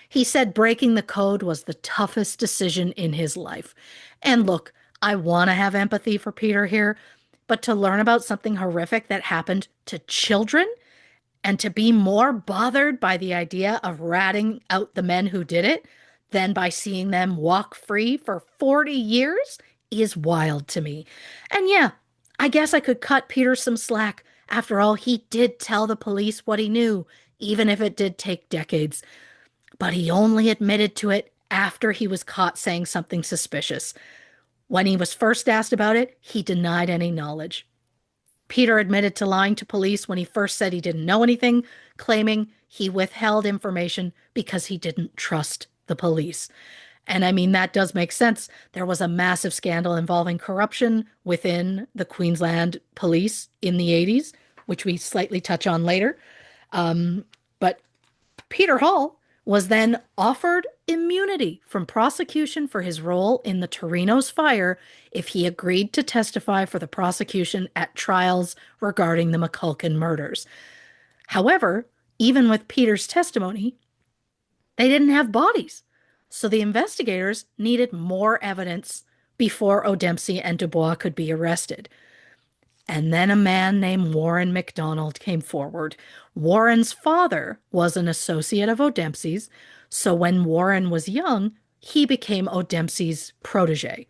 He said breaking the code was the toughest decision in his life. And look, I want to have empathy for Peter here, but to learn about something horrific that happened to children and to be more bothered by the idea of ratting out the men who did it than by seeing them walk free for 40 years is wild to me. And yeah, I guess I could cut Peter some slack. After all, he did tell the police what he knew, even if it did take decades. But he only admitted to it after he was caught saying something suspicious. When he was first asked about it, he denied any knowledge. Peter admitted to lying to police when he first said he didn't know anything, claiming he withheld information because he didn't trust the police. And I mean, that does make sense. There was a massive scandal involving corruption within the Queensland police in the 80s, which we slightly touch on later. But Peter Hall was then offered immunity from prosecution for his role in the Torino's fire if he agreed to testify for the prosecution at trials regarding the McCulkin murders. However, even with Peter's testimony, they didn't have bodies. So the investigators needed more evidence before O'Dempsey and Dubois could be arrested. And then a man named Warren McDonald came forward. Warren's father was an associate of O'Dempsey's, so when Warren was young, he became O'Dempsey's protege.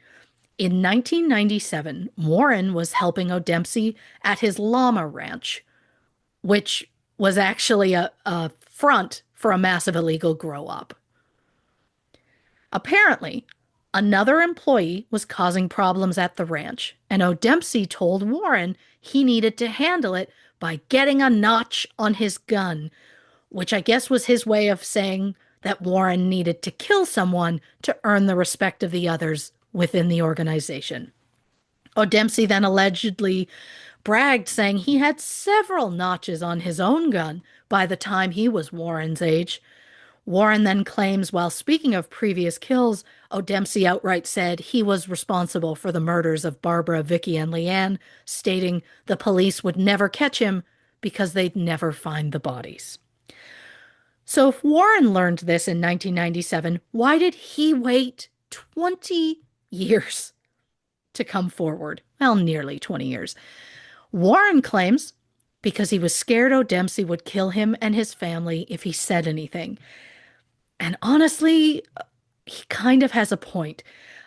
In 1997, Warren was helping O'Dempsey at his llama ranch, which was actually a front for a massive illegal grow up. Apparently, another employee was causing problems at the ranch, and O'Dempsey told Warren he needed to handle it by getting a notch on his gun, which I guess was his way of saying that Warren needed to kill someone to earn the respect of the others within the organization. O'Dempsey then allegedly bragged, saying he had several notches on his own gun by the time he was Warren's age. Warren then claims, while speaking of previous kills, O'Dempsey outright said he was responsible for the murders of Barbara, Vicki, and Leanne, stating the police would never catch him because they'd never find the bodies. So if Warren learned this in 1997, why did he wait 20 years to come forward? Well, nearly 20 years. Warren claims because he was scared O'Dempsey would kill him and his family if he said anything. And honestly, he kind of has a point.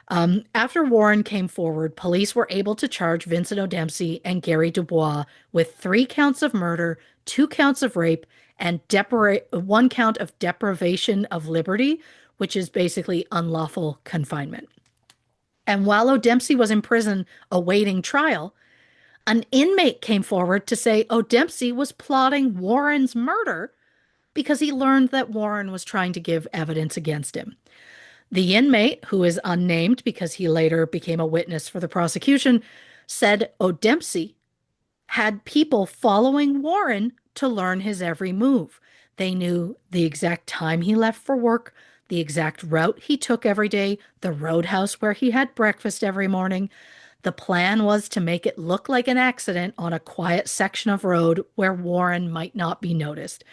After Warren came forward, police were able to charge Vincent O'Dempsey and Gary Dubois with 3 counts of murder, 2 counts of rape, and 1 count of deprivation of liberty, which is basically unlawful confinement. And while O'Dempsey was in prison awaiting trial, an inmate came forward to say O'Dempsey was plotting Warren's murder because he learned that Warren was trying to give evidence against him. The inmate, who is unnamed because he later became a witness for the prosecution, said O'Dempsey had people following Warren to learn his every move. They knew the exact time he left for work, the exact route he took every day, the roadhouse where he had breakfast every morning. The plan was to make it look like an accident on a quiet section of road where Warren might not be noticed.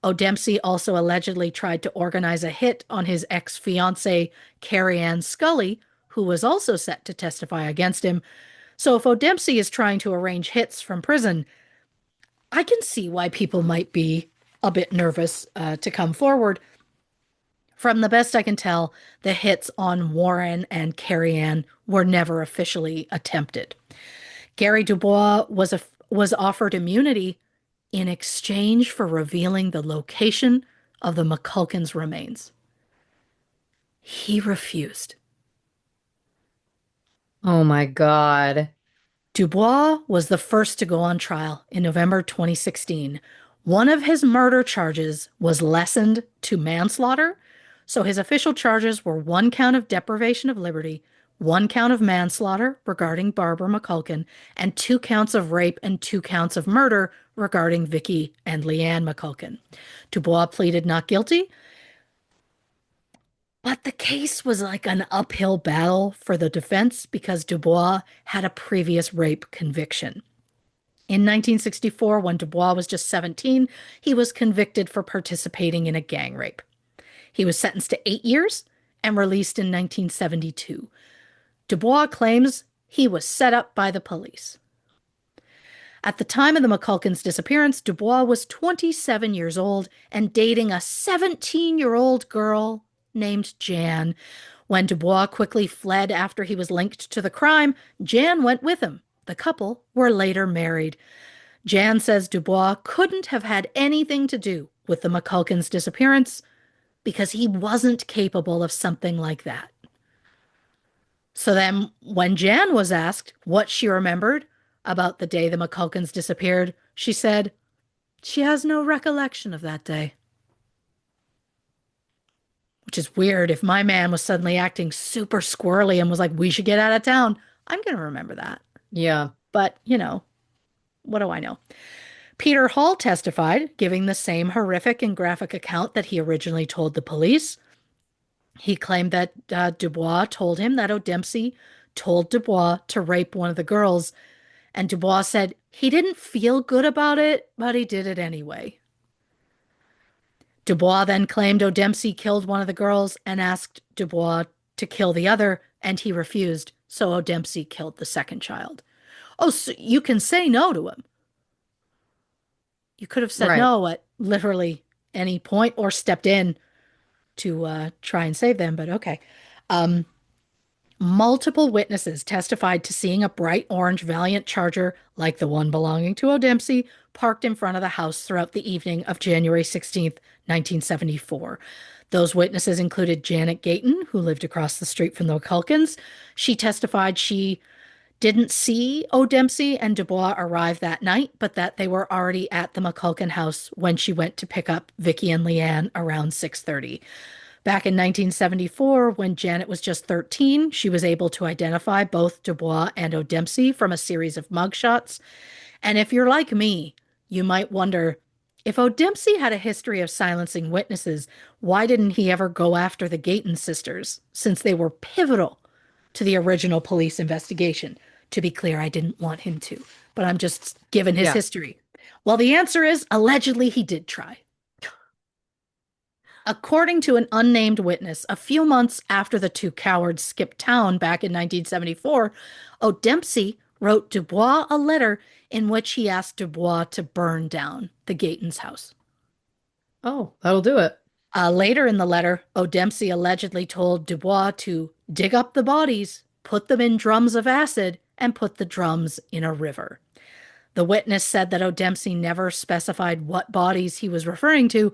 O'Dempsey also allegedly tried to organize a hit on his ex-fiancée, Carrie Ann Scully, who was also set to testify against him. So if O'Dempsey is trying to arrange hits from prison, I can see why people might be a bit nervous to come forward. From the best I can tell, the hits on Warren and Carrie Ann were never officially attempted. Gary Dubois was offered immunity in exchange for revealing the location of the McCulkins' remains. He refused. Oh my God. Dubois was the first to go on trial in November 2016. One of his murder charges was lessened to manslaughter, so his official charges were 1 count of deprivation of liberty, 1 count of manslaughter regarding Barbara McCulkin, and 2 counts of rape and 2 counts of murder regarding Vicki and Leanne McCulkin. Dubois pleaded not guilty, but the case was like an uphill battle for the defense because Dubois had a previous rape conviction. In 1964, when Dubois was just 17, he was convicted for participating in a gang rape. He was sentenced to 8 years and released in 1972. Dubois claims he was set up by the police. At the time of the McCulkins' disappearance, Dubois was 27 years old and dating a 17-year-old girl named Jan. When Dubois quickly fled after he was linked to the crime, Jan went with him. The couple were later married. Jan says Dubois couldn't have had anything to do with the McCulkins' disappearance because he wasn't capable of something like that. So then, when Jan was asked what she remembered about the day the McCulkins disappeared, she said she has no recollection of that day. Which is weird. If my man was suddenly acting super squirrely and was like, we should get out of town, I'm going to remember that. Yeah. But, what do I know? Peter Hall testified, giving the same horrific and graphic account that he originally told the police. He claimed that Dubois told him that O'Dempsey told Dubois to rape one of the girls, and Dubois said he didn't feel good about it, but he did it anyway. Dubois then claimed O'Dempsey killed one of the girls and asked Dubois to kill the other, and he refused, so O'Dempsey killed the second child. Oh, so you can say no to him. You could have said Right. no at literally any point or stepped in to try and save them, but okay. Um, Multiple witnesses testified to seeing a bright orange Valiant Charger, like the one belonging to O'Dempsey, parked in front of the house throughout the evening of January 16th, 1974. Those witnesses included Janet Gayton, who lived across the street from the McCulkins. She testified she didn't see O'Dempsey and Dubois arrive that night, but that they were already at the McCulkin house when she went to pick up Vicki and Leanne around 6:30. Back in 1974, when Janet was just 13, she was able to identify both Dubois and O'Dempsey from a series of mugshots. And if you're like me, you might wonder if O'Dempsey had a history of silencing witnesses, why didn't he ever go after the Gayton sisters, since they were pivotal to the original police investigation? To be clear, I didn't want him to, but I'm just given his Yeah. history. Well, the answer is allegedly he did try. According to an unnamed witness, a few months after the two cowards skipped town back in 1974, O'Dempsey wrote Dubois a letter in which he asked Dubois to burn down the Gayton's house. Oh, that'll do it. Later in the letter, O'Dempsey allegedly told Dubois to dig up the bodies, put them in drums of acid, and put the drums in a river. The witness said that O'Dempsey never specified what bodies he was referring to,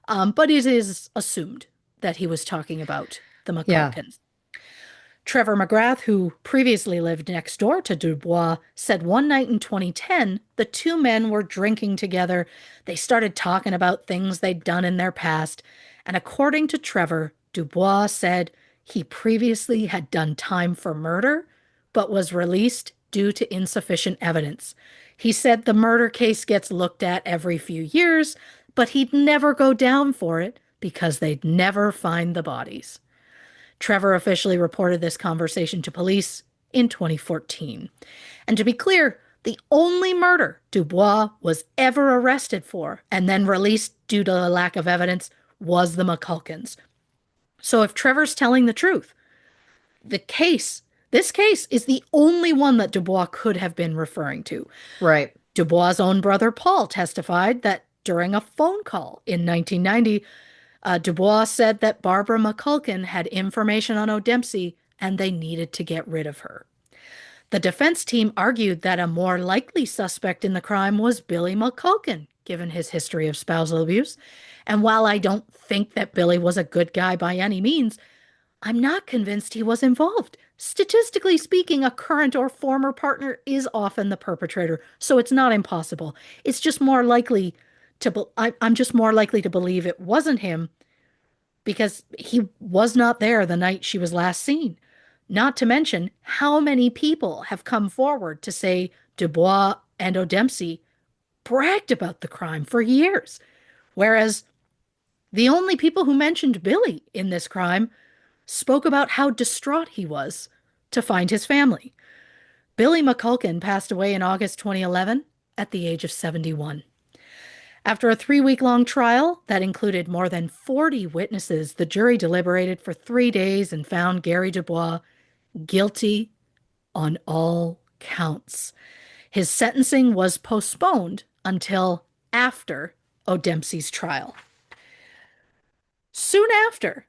but it is assumed that he was talking about the Yeah. McCulkins. Trevor McGrath, who previously lived next door to Dubois, said one night in 2010 the two men were drinking together. They started talking about things they'd done in their past. And according to Trevor, Dubois said he previously had done time for murder, but was released due to insufficient evidence. He said the murder case gets looked at every few years, but he'd never go down for it because they'd never find the bodies. Trevor officially reported this conversation to police in 2014. And to be clear, the only murder Dubois was ever arrested for and then released due to a lack of evidence was the McCulkins. So if Trevor's telling the truth, this case is the only one that Dubois could have been referring to. Right. Dubois' own brother Paul testified that during a phone call in 1990, Dubois said that Barbara McCulkin had information on O'Dempsey and they needed to get rid of her. The defense team argued that a more likely suspect in the crime was Billy McCulkin, given his history of spousal abuse. And while I don't think that Billy was a good guy by any means, I'm not convinced he was involved. Statistically speaking, a current or former partner is often the perpetrator, so it's not impossible. It's just more likely I'm just more likely to believe it wasn't him because he was not there the night she was last seen. Not to mention how many people have come forward to say Dubois and O'Dempsey bragged about the crime for years, whereas the only people who mentioned Billy in this crime spoke about how distraught he was to find his family. Billy McCulkin passed away in August 2011 at the age of 71. After a 3-week-long trial that included more than 40 witnesses, the jury deliberated for 3 days and found Gary Dubois guilty on all counts. His sentencing was postponed until after O'Dempsey's trial. Soon after,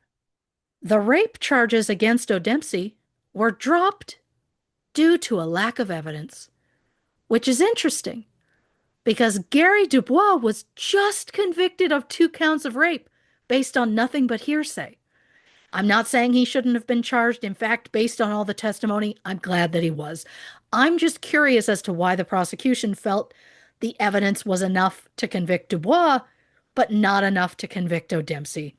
the rape charges against O'Dempsey were dropped due to a lack of evidence, which is interesting because Gary Dubois was just convicted of 2 counts of rape based on nothing but hearsay. I'm not saying he shouldn't have been charged. In fact, based on all the testimony, I'm glad that he was. I'm just curious as to why the prosecution felt the evidence was enough to convict Dubois, but not enough to convict O'Dempsey.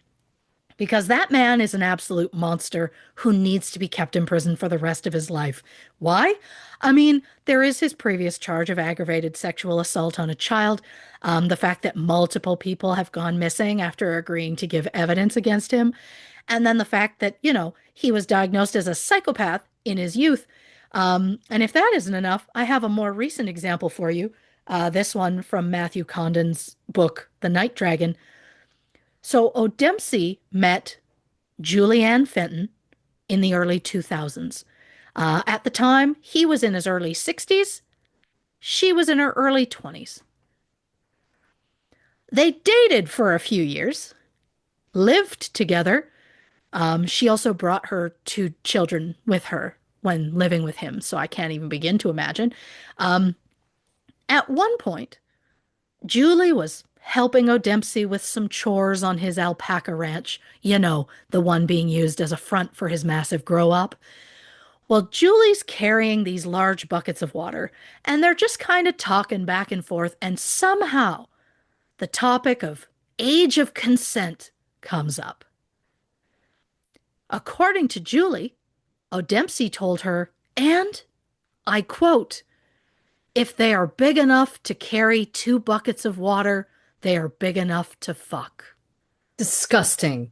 Because that man is an absolute monster who needs to be kept in prison for the rest of his life. Why? I mean, there is his previous charge of aggravated sexual assault on a child, the fact that multiple people have gone missing after agreeing to give evidence against him, and then the fact that, he was diagnosed as a psychopath in his youth. And if that isn't enough, I have a more recent example for you. This one from Matthew Condon's book, The Night Dragon. So O'Dempsey met Julianne Fenton in the early 2000s. At the time, he was in his early 60s. She was in her early 20s. They dated for a few years, lived together, She also brought her two children with her when living with him, so I can't even begin to imagine. Um, at one point, Julie was helping O'Dempsey with some chores on his alpaca ranch, the one being used as a front for his massive grow up. Well, Julie's carrying these large buckets of water, and they're just kind of talking back and forth, and somehow the topic of age of consent comes up. According to Julie, O'Dempsey told her, and I quote, if they are big enough to carry 2 buckets of water, they are big enough to fuck. Disgusting.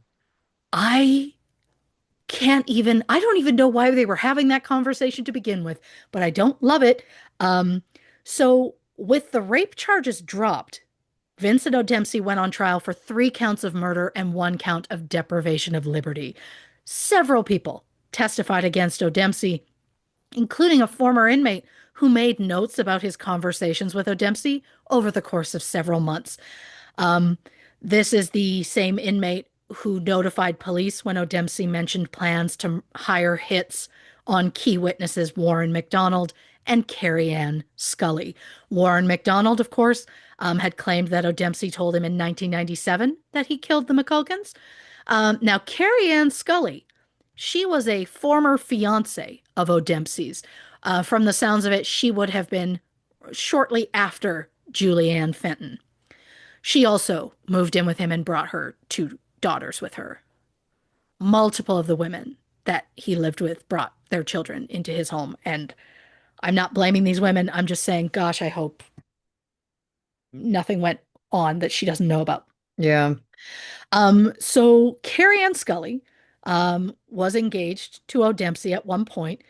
I I don't even know why they were having that conversation to begin with, but I don't love it. So with the rape charges dropped, Vincent O'Dempsey went on trial for 3 counts of murder and 1 count of deprivation of liberty. Several people testified against O'Dempsey, including a former inmate who made notes about his conversations with O'Dempsey over the course of several months. Um, this is the same inmate who notified police when O'Dempsey mentioned plans to hire hits on key witnesses Warren McDonald and Carrie Ann Scully. Warren McDonald, of course, had claimed that O'Dempsey told him in 1997 that he killed the McCulkins. Now, Carrie Ann Scully, she was a former fiance of O'Dempsey's. From the sounds of it, she would have been shortly after Julianne Fenton. She also moved in with him and brought her 2 daughters with her. Multiple of the women that he lived with brought their children into his home. And I'm not blaming these women. I'm just saying, gosh, I hope nothing went on that she doesn't know about. Yeah. So Carrie Ann Scully was engaged to O'Dempsey at one point,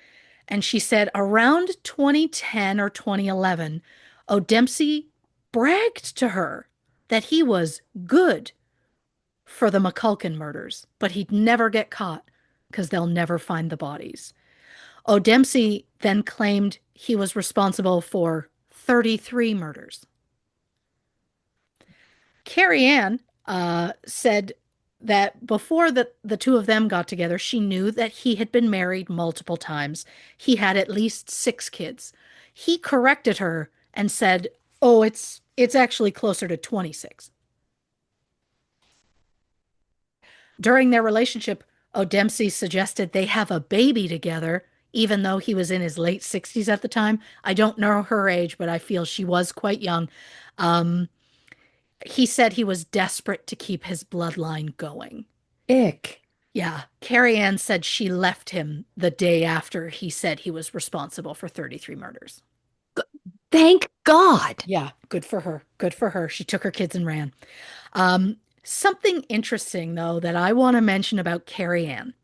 and she said around 2010 or 2011, O'Dempsey bragged to her that he was good for the McCulkin murders, but he'd never get caught because they'll never find the bodies. O'Dempsey then claimed he was responsible for 33 murders. Carrie Ann said that before the two of them got together, she knew that he had been married multiple times. He had at least 6 kids. He corrected her and said, "Oh, it's actually closer to 26." During their relationship, O'Dempsey suggested they have a baby together, even though he was in his late 60s at the time. I don't know her age, but I feel she was quite young. Um, he said he was desperate to keep his bloodline going. Ick. Yeah, Carrie Ann said she left him the day after he said he was responsible for 33 murders. Thank God. Yeah, good for her. Good for her. She took her kids and ran. Something interesting, though, that I want to mention about Carrie Ann.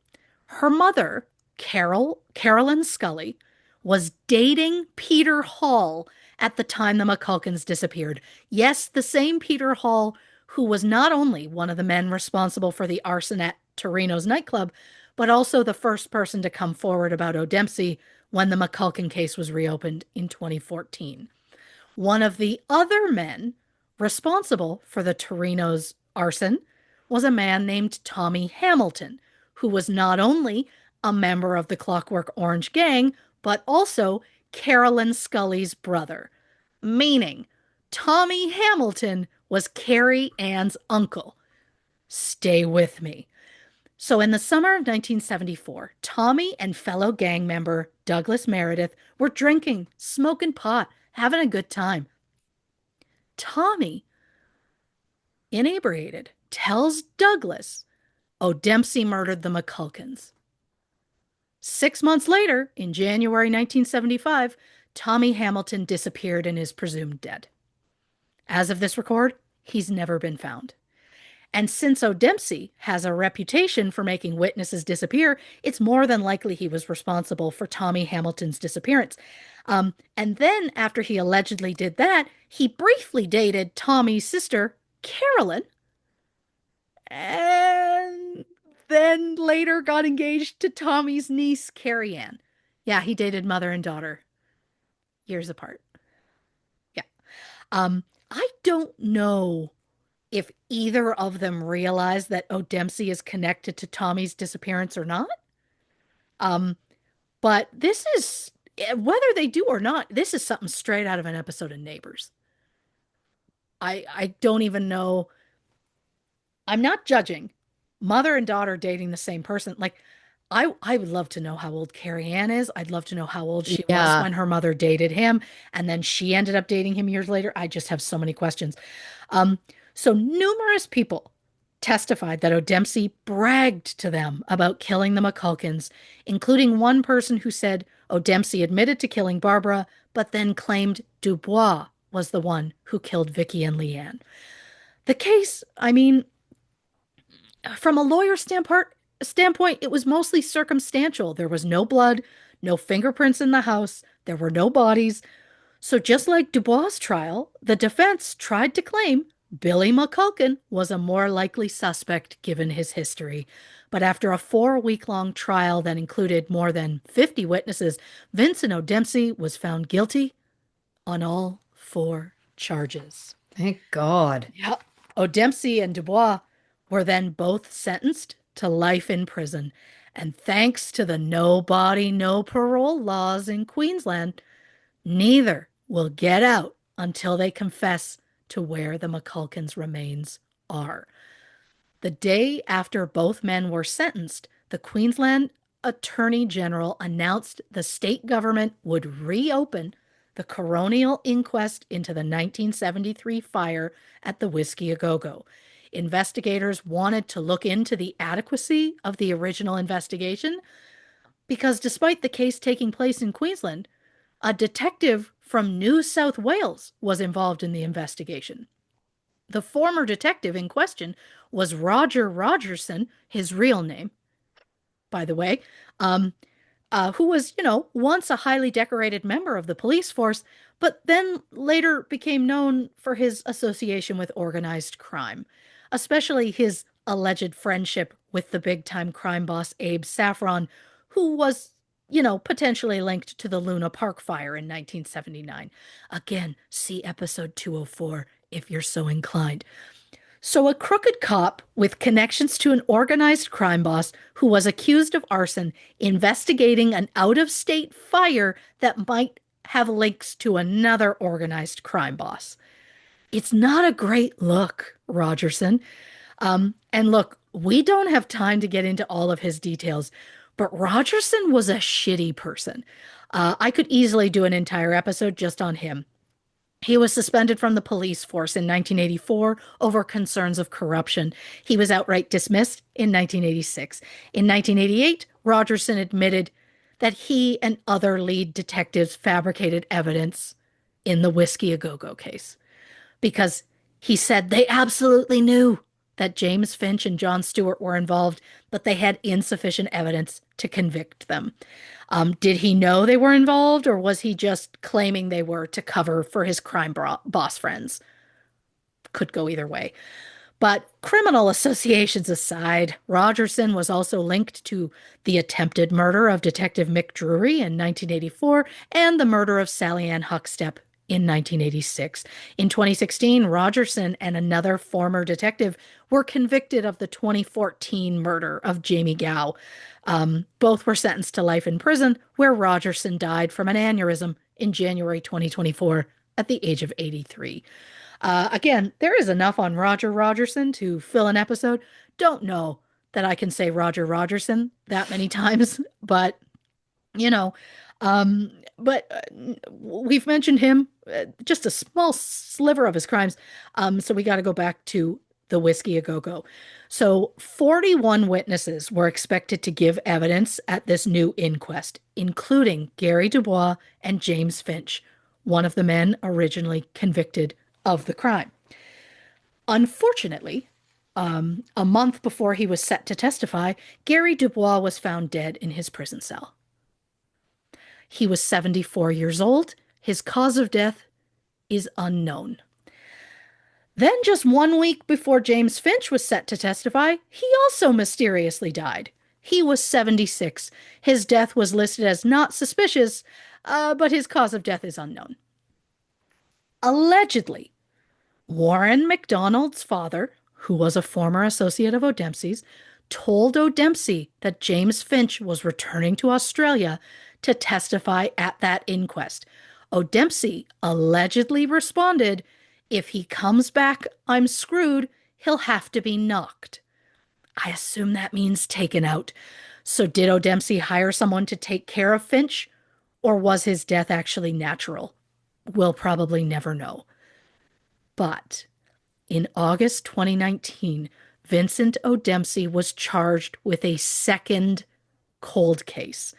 Her mother, Carolyn Scully, was dating Peter Hall at the time the McCulkins disappeared. Yes, the same Peter Hall who was not only one of the men responsible for the arson at Torino's nightclub, but also the first person to come forward about O'Dempsey when the McCulkin case was reopened in 2014. One of the other men responsible for the Torino's arson was a man named Tommy Hamilton, who was not only a member of the Clockwork Orange gang, but also Carolyn Scully's brother, meaning Tommy Hamilton was Carrie Ann's uncle. Stay with me. So in the summer of 1974, Tommy and fellow gang member Douglas Meredith were drinking, smoking pot, having a good time. Tommy, inebriated, tells Douglas O'Dempsey murdered the McCulkins. 6 months later, in January 1975, Tommy Hamilton disappeared and is presumed dead. As of this record, he's never been found. And since O'Dempsey has a reputation for making witnesses disappear, it's more than likely he was responsible for Tommy Hamilton's disappearance. And then, after he allegedly did that, he briefly dated Tommy's sister, Carolyn, and then later got engaged to Tommy's niece, Carrie Ann. Yeah, he dated mother and daughter years apart. Yeah. I don't know if either of them realize that O'Dempsey is connected to Tommy's disappearance or not. Um, but this is, whether they do or not, this is something straight out of an episode of Neighbors. I don't even know. I'm not judging. Mother and daughter dating the same person. Like, I would love to know how old Carrie Ann is. I'd love to know how old she was Yeah. when her mother dated him, and then she ended up dating him years later. I just have so many questions. Um, so numerous people testified that O'Dempsey bragged to them about killing the McCulkins, including one person who said O'Dempsey admitted to killing Barbara, but then claimed Dubois was the one who killed Vicki and Leanne. The case, I mean, from a lawyer standpoint, it was mostly circumstantial. There was no blood, no fingerprints in the house, there were no bodies. So just like Dubois' trial, the defense tried to claim Billy McCulkin was a more likely suspect given his history. But after a 4-week-long trial that included more than 50 witnesses, Vincent O'Dempsey was found guilty on all 4 charges. Thank God. Yeah. O'Dempsey and Dubois were then both sentenced to life in prison. And thanks to the no body, no parole laws in Queensland, neither will get out until they confess to where the McCulkins' remains are. The day after both men were sentenced, the Queensland Attorney General announced the state government would reopen the coronial inquest into the 1973 fire at the Whiskey A Go Go. Investigators wanted to look into the adequacy of the original investigation because, despite the case taking place in Queensland, a detective from New South Wales was involved in the investigation. The former detective in question was Roger Rogerson, his real name, by the way, um, who was, once a highly decorated member of the police force, but then later became known for his association with organized crime, especially his alleged friendship with the big time crime boss Abe Saffron, who was, potentially linked to the Luna Park fire in 1979. Again, see episode 204 if you're so inclined. So, a crooked cop with connections to an organized crime boss who was accused of arson investigating an out of state fire that might have links to another organized crime boss. It's not a great look, Rogerson. And look, we don't have time to get into all of his details, but Rogerson was a shitty person. I could easily do an entire episode just on him. He was suspended from the police force in 1984 over concerns of corruption. He was outright dismissed in 1986. In 1988, Rogerson admitted that he and other lead detectives fabricated evidence in the Whiskey A Go Go case because he said they absolutely knew that James Finch and John Stewart were involved, but they had insufficient evidence to convict them. Did he know they were involved, or was he just claiming they were to cover for his crime boss friends? Could go either way. But criminal associations aside, Rogerson was also linked to the attempted murder of Detective Mick Drury in 1984 and the murder of Sally Ann Huckstep in 1986. In 2016, Rogerson and another former detective were convicted of the 2014 murder of Jamie Gow. Both were sentenced to life in prison, where Rogerson died from an aneurysm in January 2024 at the age of 83. Again, there is enough on Roger Rogerson to fill an episode. Don't know that I can say Roger Rogerson that many times, but you know, um, but we've mentioned him, just a small sliver of his crimes. So we got to go back to the Whiskey A Go Go. So 41 witnesses were expected to give evidence at this new inquest, including Gary Dubois and James Finch, one of the men originally convicted of the crime. Unfortunately, a month before he was set to testify, Gary Dubois was found dead in his prison cell. He was 74 years old. His cause of death is unknown. Then, just 1 week before James Finch was set to testify, he also mysteriously died. He was 76. His death was listed as not suspicious, but his cause of death is unknown. Allegedly, Warren McDonald's father, who was a former associate of O'Dempsey's, told O'Dempsey that James Finch was returning to Australia to testify at that inquest. O'Dempsey allegedly responded, "If he comes back, I'm screwed. He'll have to be knocked." I assume that means taken out. So, did O'Dempsey hire someone to take care of Finch, or was his death actually natural? We'll probably never know. But in August 2019, Vincent O'Dempsey was charged with a second cold case.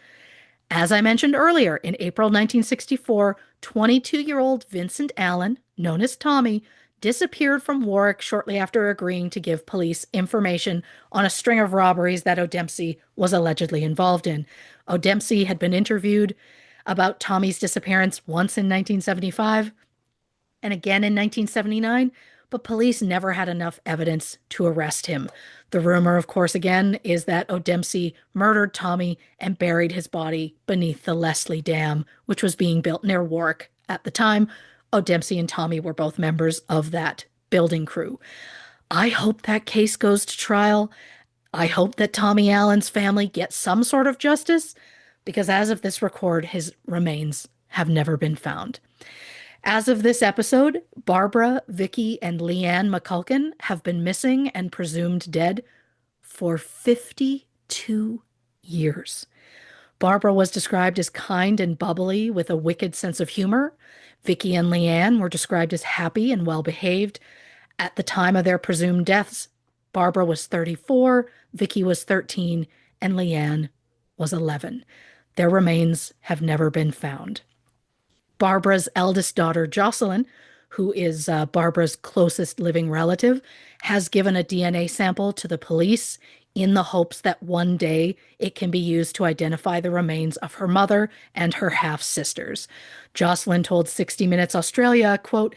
As I mentioned earlier, in April 1964, 22-year-old Vincent Allen, known as Tommy, disappeared from Warwick shortly after agreeing to give police information on a string of robberies that O'Dempsey was allegedly involved in. O'Dempsey had been interviewed about Tommy's disappearance once in 1975 and again in 1979, but police never had enough evidence to arrest him. The rumor, of course, again, is that O'Dempsey murdered Tommy and buried his body beneath the Leslie Dam, which was being built near Warwick at the time. O'Dempsey and Tommy were both members of that building crew. I hope that case goes to trial. I hope that Tommy Allen's family gets some sort of justice, because as of this record, his remains have never been found. As of this episode, Barbara, Vicki, and Leanne McCulkin have been missing and presumed dead for 52 years. Barbara was described as kind and bubbly with a wicked sense of humor. Vicki and Leanne were described as happy and well-behaved. At the time of their presumed deaths, Barbara was 34, Vicki was 13, and Leanne was 11. Their remains have never been found. Barbara's eldest daughter, Jocelyn, who is Barbara's closest living relative, has given a DNA sample to the police in the hopes that one day it can be used to identify the remains of her mother and her half-sisters. Jocelyn told 60 Minutes Australia, quote,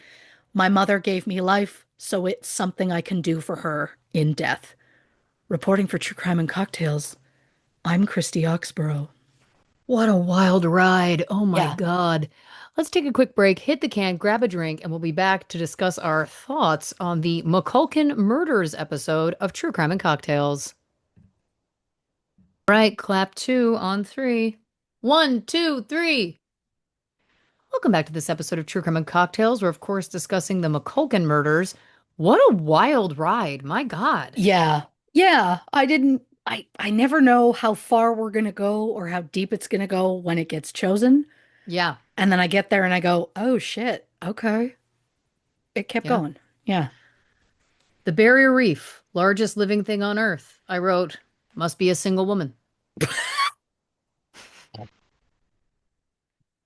"My mother gave me life, so it's something I can do for her in death." Reporting for True Crime and Cocktails, I'm Christy Oxborrow. What a wild ride. Oh my Yeah. God. Let's take a quick break, hit the can, grab a drink, and we'll be back to discuss our thoughts on the McCulkin Murders episode of True Crime and Cocktails. All right, clap two on three. One, two, three. Welcome back to this episode of True Crime and Cocktails. We're, of course, discussing the McCulkin murders. What a wild ride. My God. Yeah. Yeah. I never know how far we're going to go or how deep it's going to go when it gets chosen. Yeah. And then I get there and I go, oh shit. Okay. It kept Yeah. going. Yeah. The Barrier Reef, largest living thing on Earth. I wrote, must be a single woman.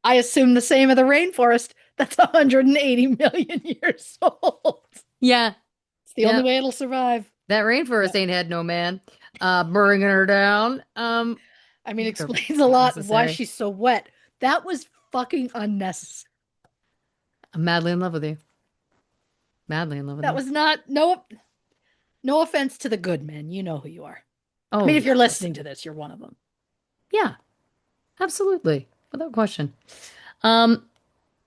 I assume the same of the rainforest. That's 180 million years old. Yeah. It's the only Yeah. way it'll survive. That rainforest ain't had no man. Bringing her down. I mean, They're explains a not lot of why necessary. she's so wet. That was fucking unnecessary. I'm madly in love with you. Madly in love with That you. was not, no offense to the good men. You know who you are. I Oh, mean, if yeah. you're listening to this, you're one of them. Yeah, absolutely. Without question. Um,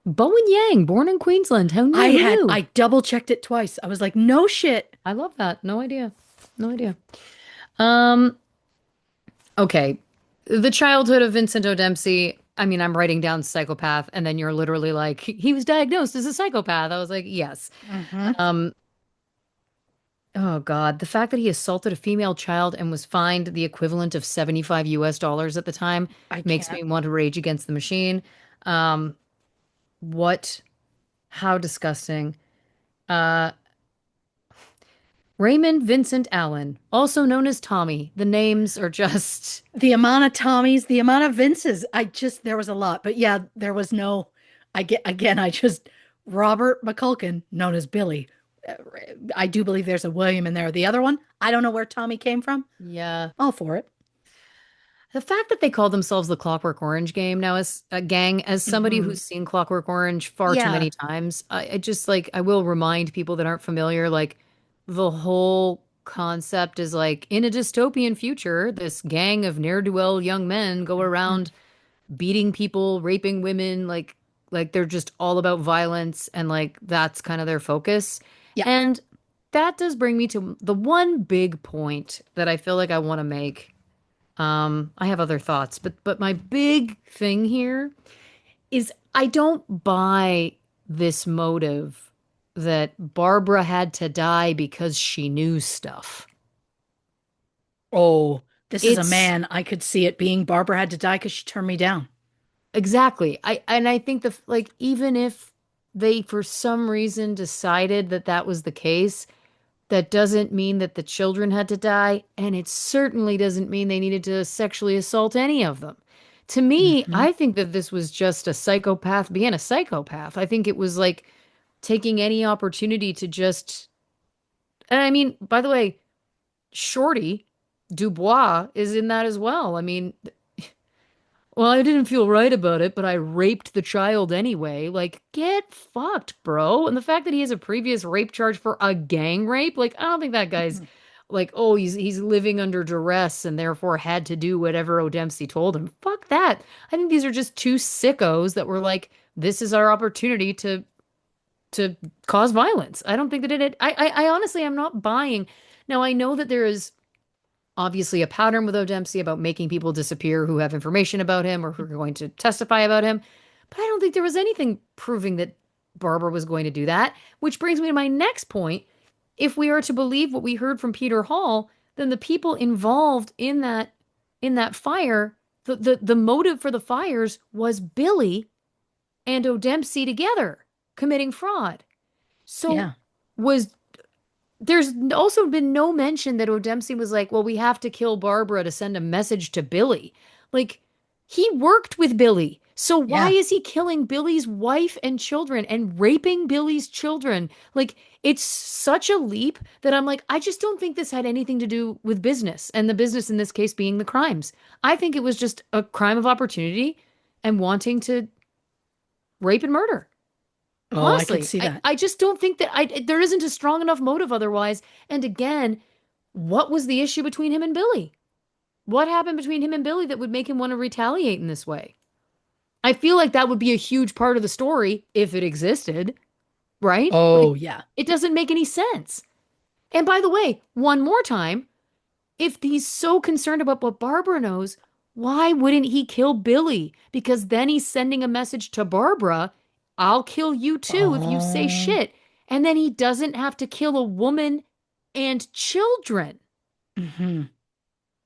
Bowen Yang, born in Queensland. Who knew? Who knew? I double checked it twice. I was like, no shit. I love that. No idea. No idea. Um, okay. The childhood of Vincent O'Dempsey. I mean, I'm writing down psychopath, and then you're literally like, he was diagnosed as a psychopath. I was like, yes. Mm-hmm. Um, oh God, the fact that he assaulted a female child and was fined the equivalent of 75 US dollars at the time I makes can't. me want to rage against the machine. Um, what? How disgusting. Uh, Raymond Vincent Allen, also known as Tommy. The names are just, The amount of Tommies, the amount of Vinces, there was a lot. But yeah, there was no, Robert McCulkin, known as Billy. Uh, I do believe there's a William in there. The other one, I don't know where Tommy came from. yeah. All for it. The fact that they call themselves the Clockwork Orange game now as a gang, as somebody Hmm. who's seen Clockwork Orange far too Yeah. many times, I just like, I will remind people that aren't familiar, like the whole concept is like in a dystopian future, this gang of ne'er-do-well young men go Mhm. around beating people, raping women, like Like they're just all about violence and like that's kind of their focus. Yeah. And that does bring me to the one big point that I feel like I want to make. I have other thoughts, but my big thing here is I don't buy this motive that Barbara had to die because she knew stuff. Oh, this is a It's man. I could see it being Barbara had to die because she turned me down. exactly. I think the like even if they for some reason decided that that was the case, that doesn't mean that the children had to die, and it certainly doesn't mean they needed to sexually assault any of them. To me, Hmm. I think that this was just a psychopath being a psychopath. I think it was like taking any opportunity to just, and I mean, by the way, Shorty Dubois is in that as well. I mean, well, I didn't feel right about it, but I raped the child anyway. Like, get fucked, bro. And the fact that he has a previous rape charge for a gang rape, like, I don't think that guy's like, oh, he's living under duress and therefore had to do whatever O'Dempsey told him. Fuck that. I think these are just two sickos that were like, this is our opportunity to cause violence. I don't think that I honestly am not buying. Now I know that there is obviously a pattern with O'Dempsey about making people disappear who have information about him or who are going to testify about him. But I don't think there was anything proving that Barbara was going to do that, which brings me to my next point. If we are to believe what we heard from Peter Hall, then the people involved in that fire, the motive for the fires was Billy and O'Dempsey together committing fraud. So Yeah. was there's also been no mention that O'Dempsey was like, well, we have to kill Barbara to send a message to Billy. Like, he worked with Billy. So why Yeah. is he killing Billy's wife and children and raping Billy's children? Like, it's such a leap that I'm like, I just don't think this had anything to do with business, and the business in this case being the crimes. I think it was just a crime of opportunity and wanting to rape and murder. Oh, I could Honestly, see I, that. I just don't think that there isn't a strong enough motive otherwise. And again, what was the issue between him and Billy? What happened between him and Billy that would make him want to retaliate in this way? I feel like that would be a huge part of the story if it existed, right? Oh, Like, yeah. it doesn't make any sense. And by the way, one more time, if he's so concerned about what Barbara knows, why wouldn't he kill Billy? Because then he's sending a message to Barbara, I'll kill you too if you say Oh. shit. And then he doesn't have to kill a woman and children. Hmm.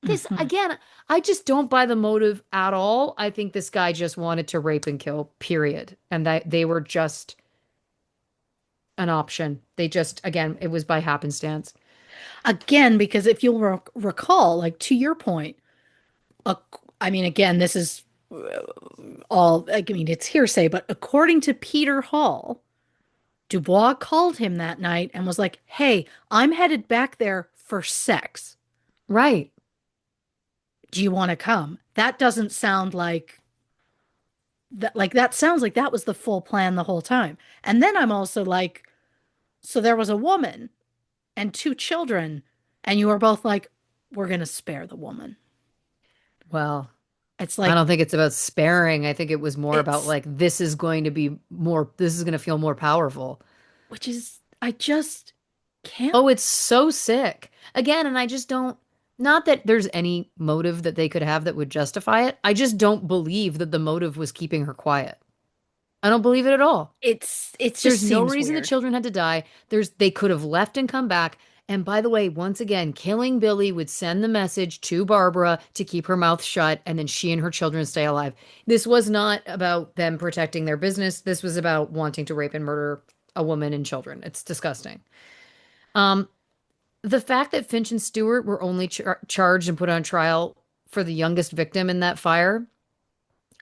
This, Hmm. again, I just don't buy the motive at all. I think this guy just wanted to rape and kill, period. And that they were just an option. They just, again, it was by happenstance. Again, because if you'll recall, like to your point, uh, I mean, again, this is all, I mean, it's hearsay, but according to Peter Hall, Dubois called him that night and was like, hey, I'm headed back there for sex. Right. Do you want to come? That doesn't sound like that, like that sounds like that was the full plan the whole time. And then I'm also like, so there was a woman and two children, and you were both like, we're going to spare the woman. Well, It's I like, don't think it's about sparing. I think it was more about it's, like this is going to be more, this is going to feel more powerful. which is, I just can't. Oh, it's so sick. Again, and I just don't, not that there's any motive that they could have that would justify it. I just don't believe that the motive was keeping her quiet. I don't believe it at all. It just There's no seems reason the weird. children had to die. They could have left and come back. And by the way, once again, killing Billy would send the message to Barbara to keep her mouth shut, and then she and her children stay alive. This was not about them protecting their business. This was about wanting to rape and murder a woman and children. It's disgusting. Um, the fact that Finch and Stewart were only charged and put on trial for the youngest victim in that fire,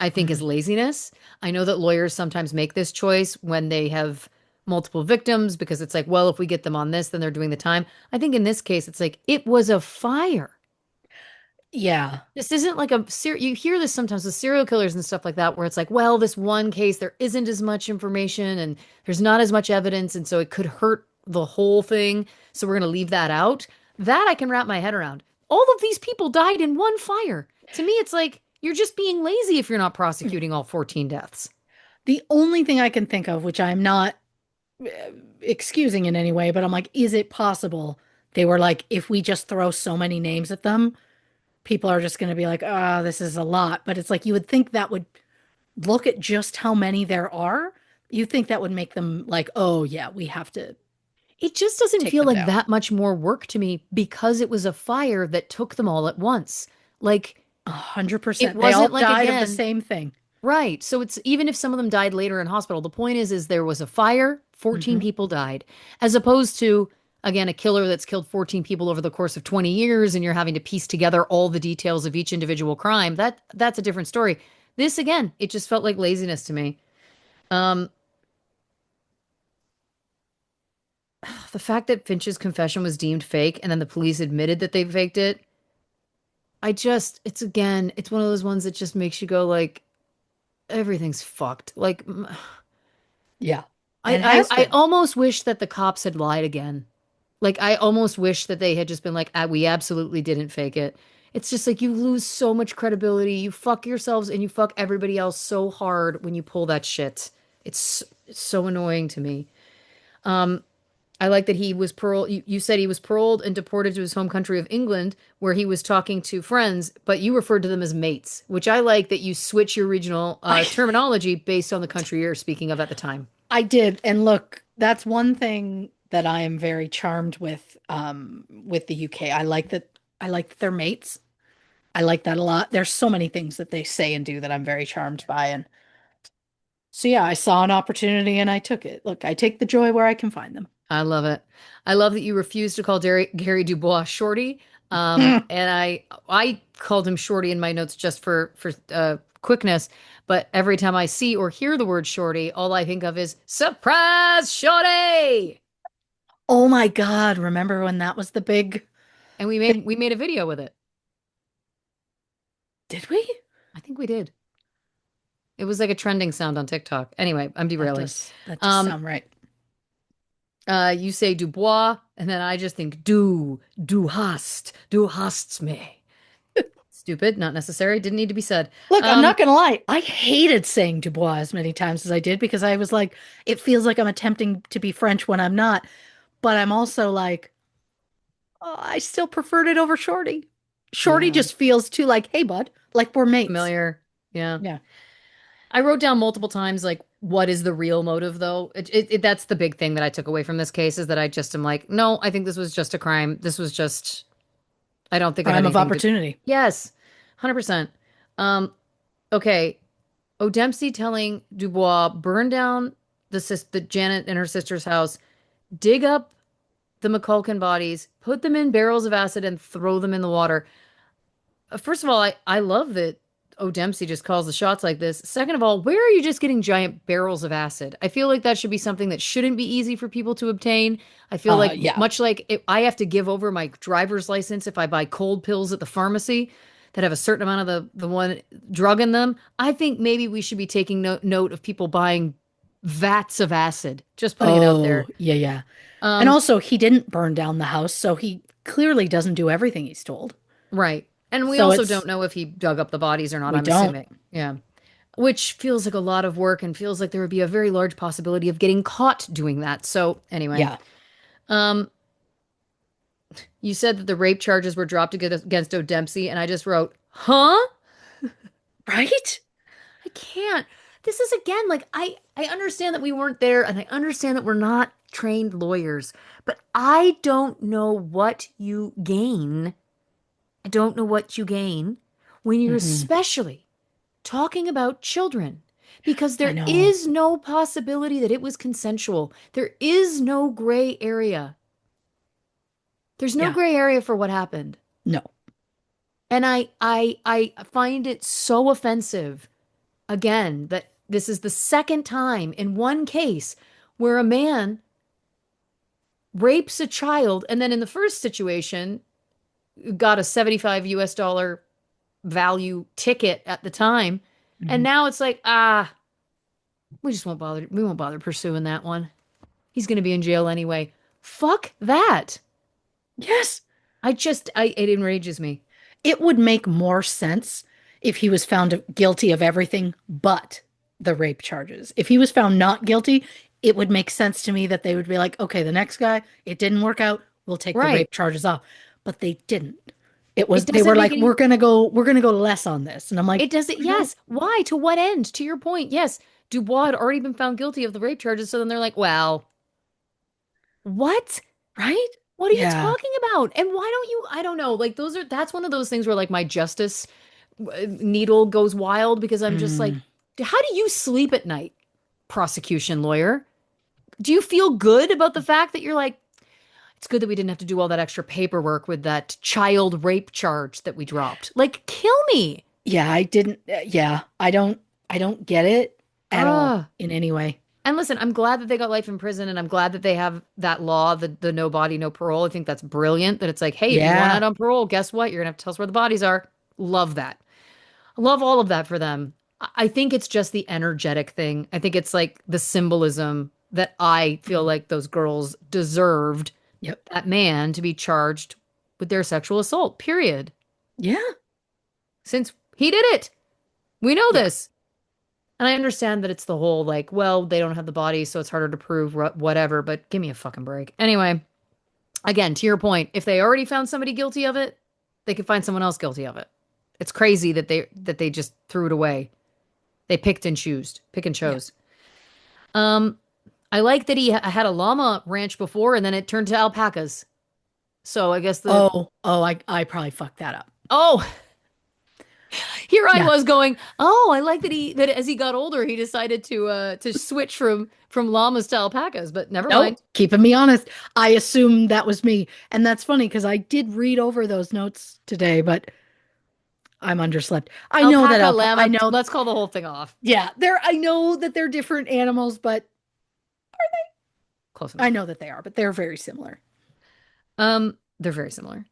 I think is Mhm. laziness. I know that lawyers sometimes make this choice when they have multiple victims because it's like, well, if we get them on this, then they're doing the time. I think in this case, it's like it was a fire. Yeah. This isn't like you hear this sometimes with serial killers and stuff like that, where it's like, well, this one case, there isn't as much information and there's not as much evidence. And so it could hurt the whole thing. So we're going to leave that out. That I can wrap my head around. All of these people died in one fire. To me, it's like you're just being lazy if you're not prosecuting all 14 deaths. The only thing I can think of, which I'm not excusing in any way, but I'm like, is it possible they were like, if we just throw so many names at them, people are just going to be like, oh, this is a lot. But it's like you would think that would look at just how many there are. You think that would make them like, oh, yeah, we have to It just doesn't take feel them like down. that much more work to me because it was a fire that took them all at once. Like, it 100%. They all wasn't like, died of the again, same thing. right. So it's even if some of them died later in hospital, the point is there was a fire, 14 Hmm. people died, as opposed to, again, a killer that's killed 14 people over the course of 20 years and you're having to piece together all the details of each individual crime. That's a different story. This again, it just felt like laziness to me. Um, the fact that Finch's confession was deemed fake and then the police admitted that they faked it, it's again, it's one of those ones that just makes you go like, everything's fucked. Like, Yeah. And has I been. almost wish that the cops had lied again. Like, I almost wish that they had just been like, ah, we absolutely didn't fake it. It's just like you lose so much credibility. You fuck yourselves and you fuck everybody else so hard when you pull that shit. It's so annoying to me. Um, I like that he was paroled. You said he was paroled and deported to his home country of England, where he was talking to friends, but you referred to them as mates, which I like that you switch your regional I terminology based on the country you're speaking of at the time. I did. And look, that's one thing that I am very charmed with the UK. I like that they're mates. I like that a lot. There's so many things that they say and do that I'm very charmed by. And so yeah, I saw an opportunity and I took it. Look, I take the joy where I can find them. I love it. I love that you refused to call Gary Dubois Shorty. And I called him Shorty in my notes just for quickness. But every time I see or hear the word Shorty, all I think of is surprise Shorty. Oh my God, remember when that was the big And thing? we made a video with it. Did we? I think we did. It was like a trending sound on TikTok. Anyway, I'm derailing. That does Um, sound right. you say Dubois, and then I just think du hast me. Stupid, not necessary, didn't need to be said. Look, I'm not Um, gonna lie. I hated saying Dubois as many times as I did because I was like, it feels like I'm attempting to be French when I'm not. But I'm also like, oh, I still preferred it over Shorty. Shorty yeah, just feels too like, hey, bud, like we're mates. familiar. Yeah. Yeah. I wrote down multiple times, like, what is the real motive, though? That's the big thing that I took away from this case is that I just am like, no, I think this was just a crime. This was just, I don't think it had Crime of anything to, opportunity. yes, 100%. Um, okay. O'Dempsey telling Dubois, burn down the Janet and her sister's house, dig up the McCulkin bodies, put them in barrels of acid, and throw them in the water. First of all, I love that O'Dempsey just calls the shots like this. Second of all, where are you just getting giant barrels of acid? I feel like that should be something that shouldn't be easy for people to obtain. I feel like Yeah. much like if I have to give over my driver's license if I buy cold pills at the pharmacy that have a certain amount of the one drug in them. I think maybe we should be taking note of people buying vats of acid. Just putting it out Oh, there. yeah, yeah. And Um, also, he didn't burn down the house, so he clearly doesn't do everything he's told. right. And we So also don't know if he dug up the bodies or not, we I'm don't. assuming. Yeah. Which feels like a lot of work and feels like there would be a very large possibility of getting caught doing that. So, anyway, Yeah. um, you said that the rape charges were dropped against O'Dempsey, and I just wrote, huh? Right? I can't. This is again like I understand that we weren't there and I understand that we're not trained lawyers, but I don't know what you gain. I don't know what you gain when you're Hmm. especially talking about children because I there know. is no possibility that it was consensual. There is no gray area. There's no Yeah. gray area for what happened. No. And I find it so offensive again that this is the second time in one case where a man rapes a child and then in the first situation got a 75 US dollar value ticket at the time. And Mhm. now it's like, we won't bother pursuing that one. He's going to be in jail anyway. Fuck that. Yes. It enrages me. It would make more sense if he was found guilty of everything but. the rape charges. If he was found not guilty, it would make sense to me that they would be like, okay, the next guy, it didn't work out. We'll take the Right. rape charges off. But they didn't. It It was they doesn't were make like, any we're gonna go less on this. And I'm like, it doesn't no, yes. Why? To what end? To your point, yes. Dubois had already been found guilty of the rape charges, so then they're like, well, what? right? What are you Yeah. talking about? And why don't you? I don't know. Like that's one of those things where like my justice needle goes wild because I'm just like, Mm, how do you sleep at night, prosecution lawyer? Do you feel good about the fact that you're like, it's good that we didn't have to do all that extra paperwork with that child rape charge that we dropped? Like, kill me. yeah, I didn't. Yeah, I don't get it at all Ugh. in any way. And listen, I'm glad that they got life in prison and I'm glad that they have that law, the no body, no parole. I think that's brilliant that it's like, hey, if you want Yeah. out on parole, guess what? You're gonna have to tell us where the bodies are. Love that. Love all of that for them. I think it's just the energetic thing. I think it's like the symbolism that I feel Mm, like those girls deserved yep. that man to be charged with their sexual assault, period. Yeah. Since he did it. We know Yeah. this. And I understand that it's the whole like, well, they don't have the body, so it's harder to prove whatever, but give me a fucking break. Anyway, again, to your point, if they already found somebody guilty of it, they could find someone else guilty of it. It's crazy that they just threw it away. They pick and Yeah. chose. Um, I like that he had a llama ranch before and then it turned to alpacas. So I guess the I probably fucked that up. oh, here I Yeah. was going, oh, I like that as he got older, he decided to switch from llamas to alpacas, but never Nope. mind. Keeping me honest. I assumed that was me. And that's funny because I did read over those notes today, but I'm underslept. I know that Alpaca, I llama, know, let's call the whole thing off. yeah, I know that they're different animals, but Close I enough. know that they are, but they're very similar. They're very similar.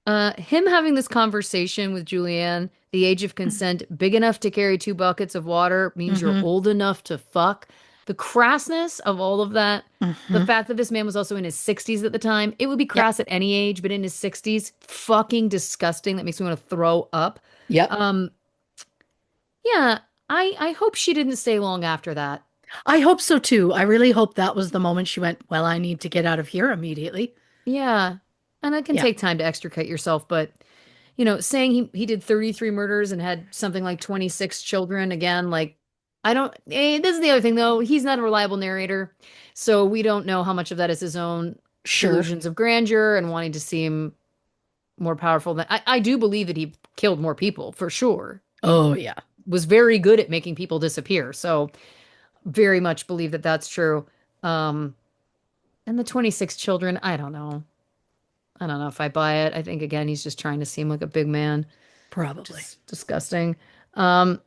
Him having this conversation with Julianne, the age of consent, big enough to carry 2 buckets of water means you're Mm-hmm. old enough to fuck. The crassness of all of that, the Mm-hmm. fact that this man was also in his 60s at the time, it would be Yep. crass at any age, but in his 60s, fucking disgusting. That makes me want to throw up. Yep. Um, yeah, I hope she didn't stay long after that. I hope so too. I really hope that was the moment she went, well, I need to get out of here immediately. Yeah. And it can Yeah. take time to extricate yourself, but saying he did 33 murders and had something like 26 children again, like I don't this is the other thing though. He's not a reliable narrator. So we don't know how much of that is his own Sure. delusions of grandeur and wanting to seem more powerful than I do believe that he killed more people for sure. He Oh, yeah. was very good at making people disappear. So very much believe that that's true. Um and the 26 children, I don't know. I don't know if I buy it. I think again he's just trying to seem like a big man. Probably. Just disgusting. Um,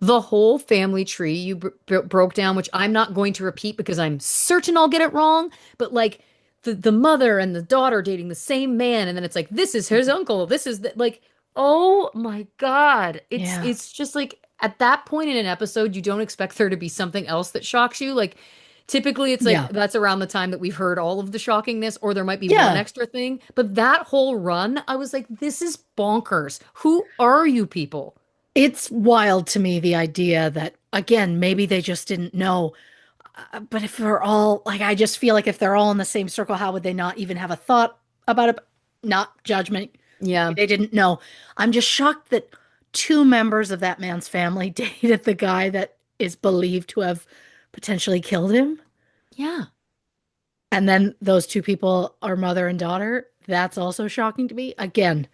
the whole family tree you broke down, which I'm not going to repeat because I'm certain I'll get it wrong, but like the mother and the daughter dating the same man, and then it's like this is his uncle, this is like, oh my God. It's Yeah. it's just like at that point in an episode, you don't expect there to be something else that shocks you. Like typically it's like Yeah. that's around the time that we've heard all of the shockingness, or there might be one Yeah. extra thing. But that whole run, I was like, this is bonkers. Who are you people? It's wild to me, the idea that, again, maybe they just didn't know. But if they're all, like, I just feel like if they're all in the same circle, how would they not even have a thought about it? Not judgment. Maybe Yeah. they didn't know. I'm just shocked that two members of that man's family dated the guy that is believed to have potentially killed him. Yeah. And then those two people are mother and daughter. That's also shocking to me. Again,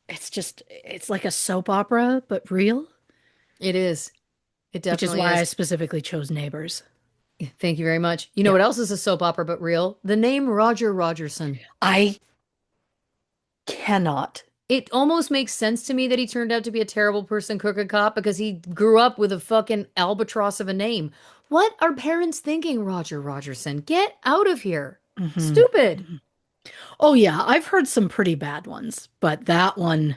it's like a soap opera, but real, It is. It which is definitely why I is. specifically chose Neighbors. Thank you very much. You know Yeah. what else is a soap opera but real? The name Roger Rogerson. I cannot. It almost makes sense to me that he turned out to be a terrible person, crooked cop, because he grew up with a fucking albatross of a name. What are parents thinking, Roger Rogerson? Get out of here. Mhm. Stupid. Mhm. Oh yeah, I've heard some pretty bad ones, but that one,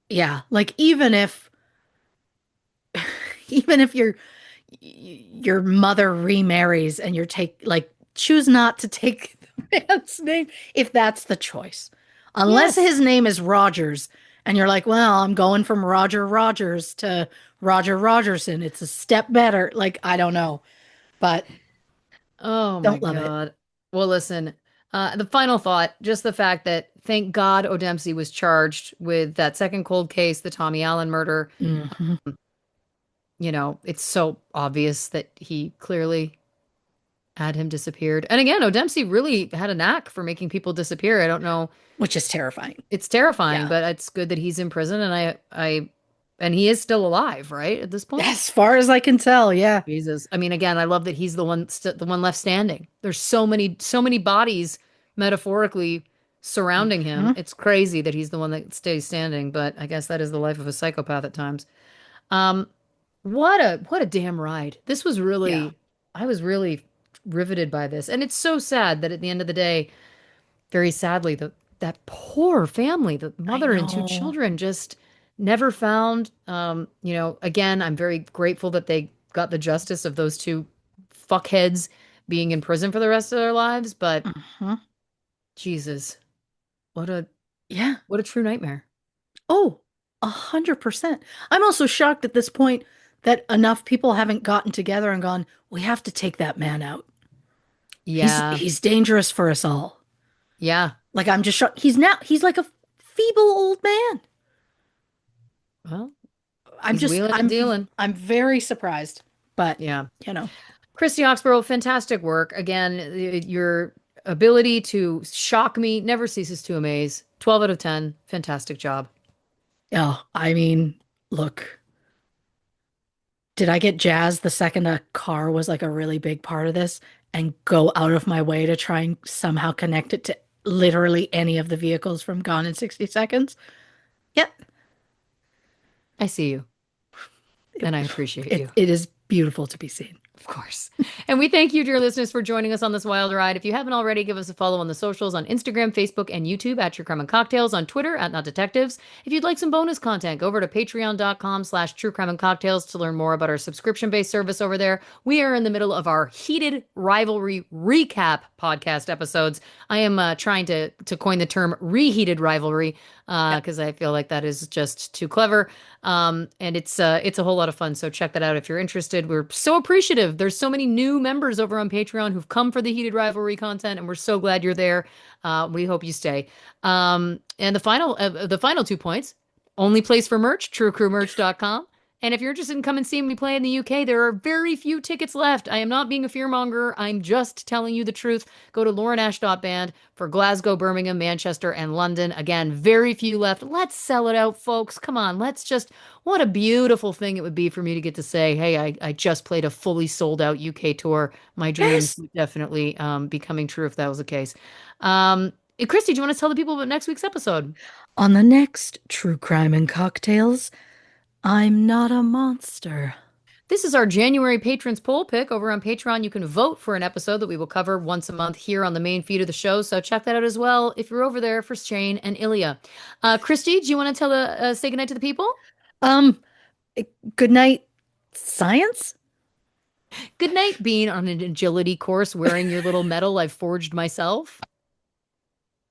yeah, like even if your mother remarries and you're take like choose not to take the man's name if that's the choice. Unless Yes. his name is Rogers And you're like, well, I'm going from Roger Rogers to Roger Rogerson. It's a step better. Like, I don't know, but Oh my don't love it. God. Well, listen, the final thought, just the fact that thank God O'Dempsey was charged with that second cold case, the Tommy Allen murder. Hmm. It's so obvious that he clearly had him disappeared. And again, O'Dempsey really had a knack for making people disappear. I don't know. Which is terrifying. It's terrifying, Yeah. but it's good that he's in prison and and he is still alive, right? At this point? As far as I can tell, yeah. Jesus. I mean, again, I love that he's the one left standing. There's so many bodies metaphorically surrounding him. Hmm. It's crazy that he's the one that stays standing, but I guess that is the life of a psychopath at times. Um, what a damn ride. Yeah, I was really riveted by this. And it's so sad that at the end of the day, very sadly, that poor family, the I mother and two know. children just never found. Again, I'm very grateful that they got the justice of those two fuckheads being in prison for the rest of their lives, but Hmm. Jesus, what a Yeah. what a true nightmare. Oh, 100%. I'm also shocked at this point that enough people haven't gotten together and gone, we have to take that man out. He's Yeah. he's dangerous for us all. Yeah. Like I'm just shocked. He's like a feeble old man. Well, I'm he's just wheeling and dealing. I'm very surprised. But, Yeah. you know, Christy Oxborrow, fantastic work. Again, your ability to shock me never ceases to amaze. 12 out of 10. Fantastic job. yeah, I mean, look, did I get jazzed the second a car was like a really big part of this and go out of my way to try and somehow connect it to literally any of the vehicles from Gone in 60 Seconds? Yep. I see you, It, and I appreciate you. it is beautiful to be seen. Of course. And we thank you, dear listeners, for joining us on this wild ride. If you haven't already, give us a follow on the socials on Instagram, Facebook, and YouTube at True Crime and Cocktails, on Twitter at Not Detectives. If you'd like some bonus content, go over to patreon.com/True Crime and Cocktails to learn more about our subscription-based service over there. We are in the middle of our heated rivalry recap podcast episodes. I am trying to coin the term reheated rivalry Yeah. because I feel like that is just too clever. And it's a whole lot of fun. So check that out if you're interested. We're so appreciative. There's so many new members over on Patreon who've come for the heated rivalry content, and we're so glad you're there. We hope you stay. And the final 2 points, only place for merch, truecrewmerch.com. And if you're interested in coming and seeing me play in the UK, there are very few tickets left. I am not being a fearmonger. I'm just telling you the truth. Go to laurenash.band for Glasgow, Birmingham, Manchester, and London. Again, very few left. Let's sell it out, folks. Come on. What a beautiful thing it would be for me to get to say, hey, I just played a fully sold out UK tour. My dreams Yes. would definitely be coming true if that was the case. Christy, do you want to tell the people about next week's episode? On the next True Crime and Cocktails, I'm not a monster. This is our January patrons poll pick over on Patreon. You can vote for an episode that we will cover once a month here on the main feed of the show. So check that out as well if you're over there for Shane and Ilya. Christy, do you want to say goodnight to the people? Um, Good night, science? Good night, being on an agility course wearing your little medal I've forged myself.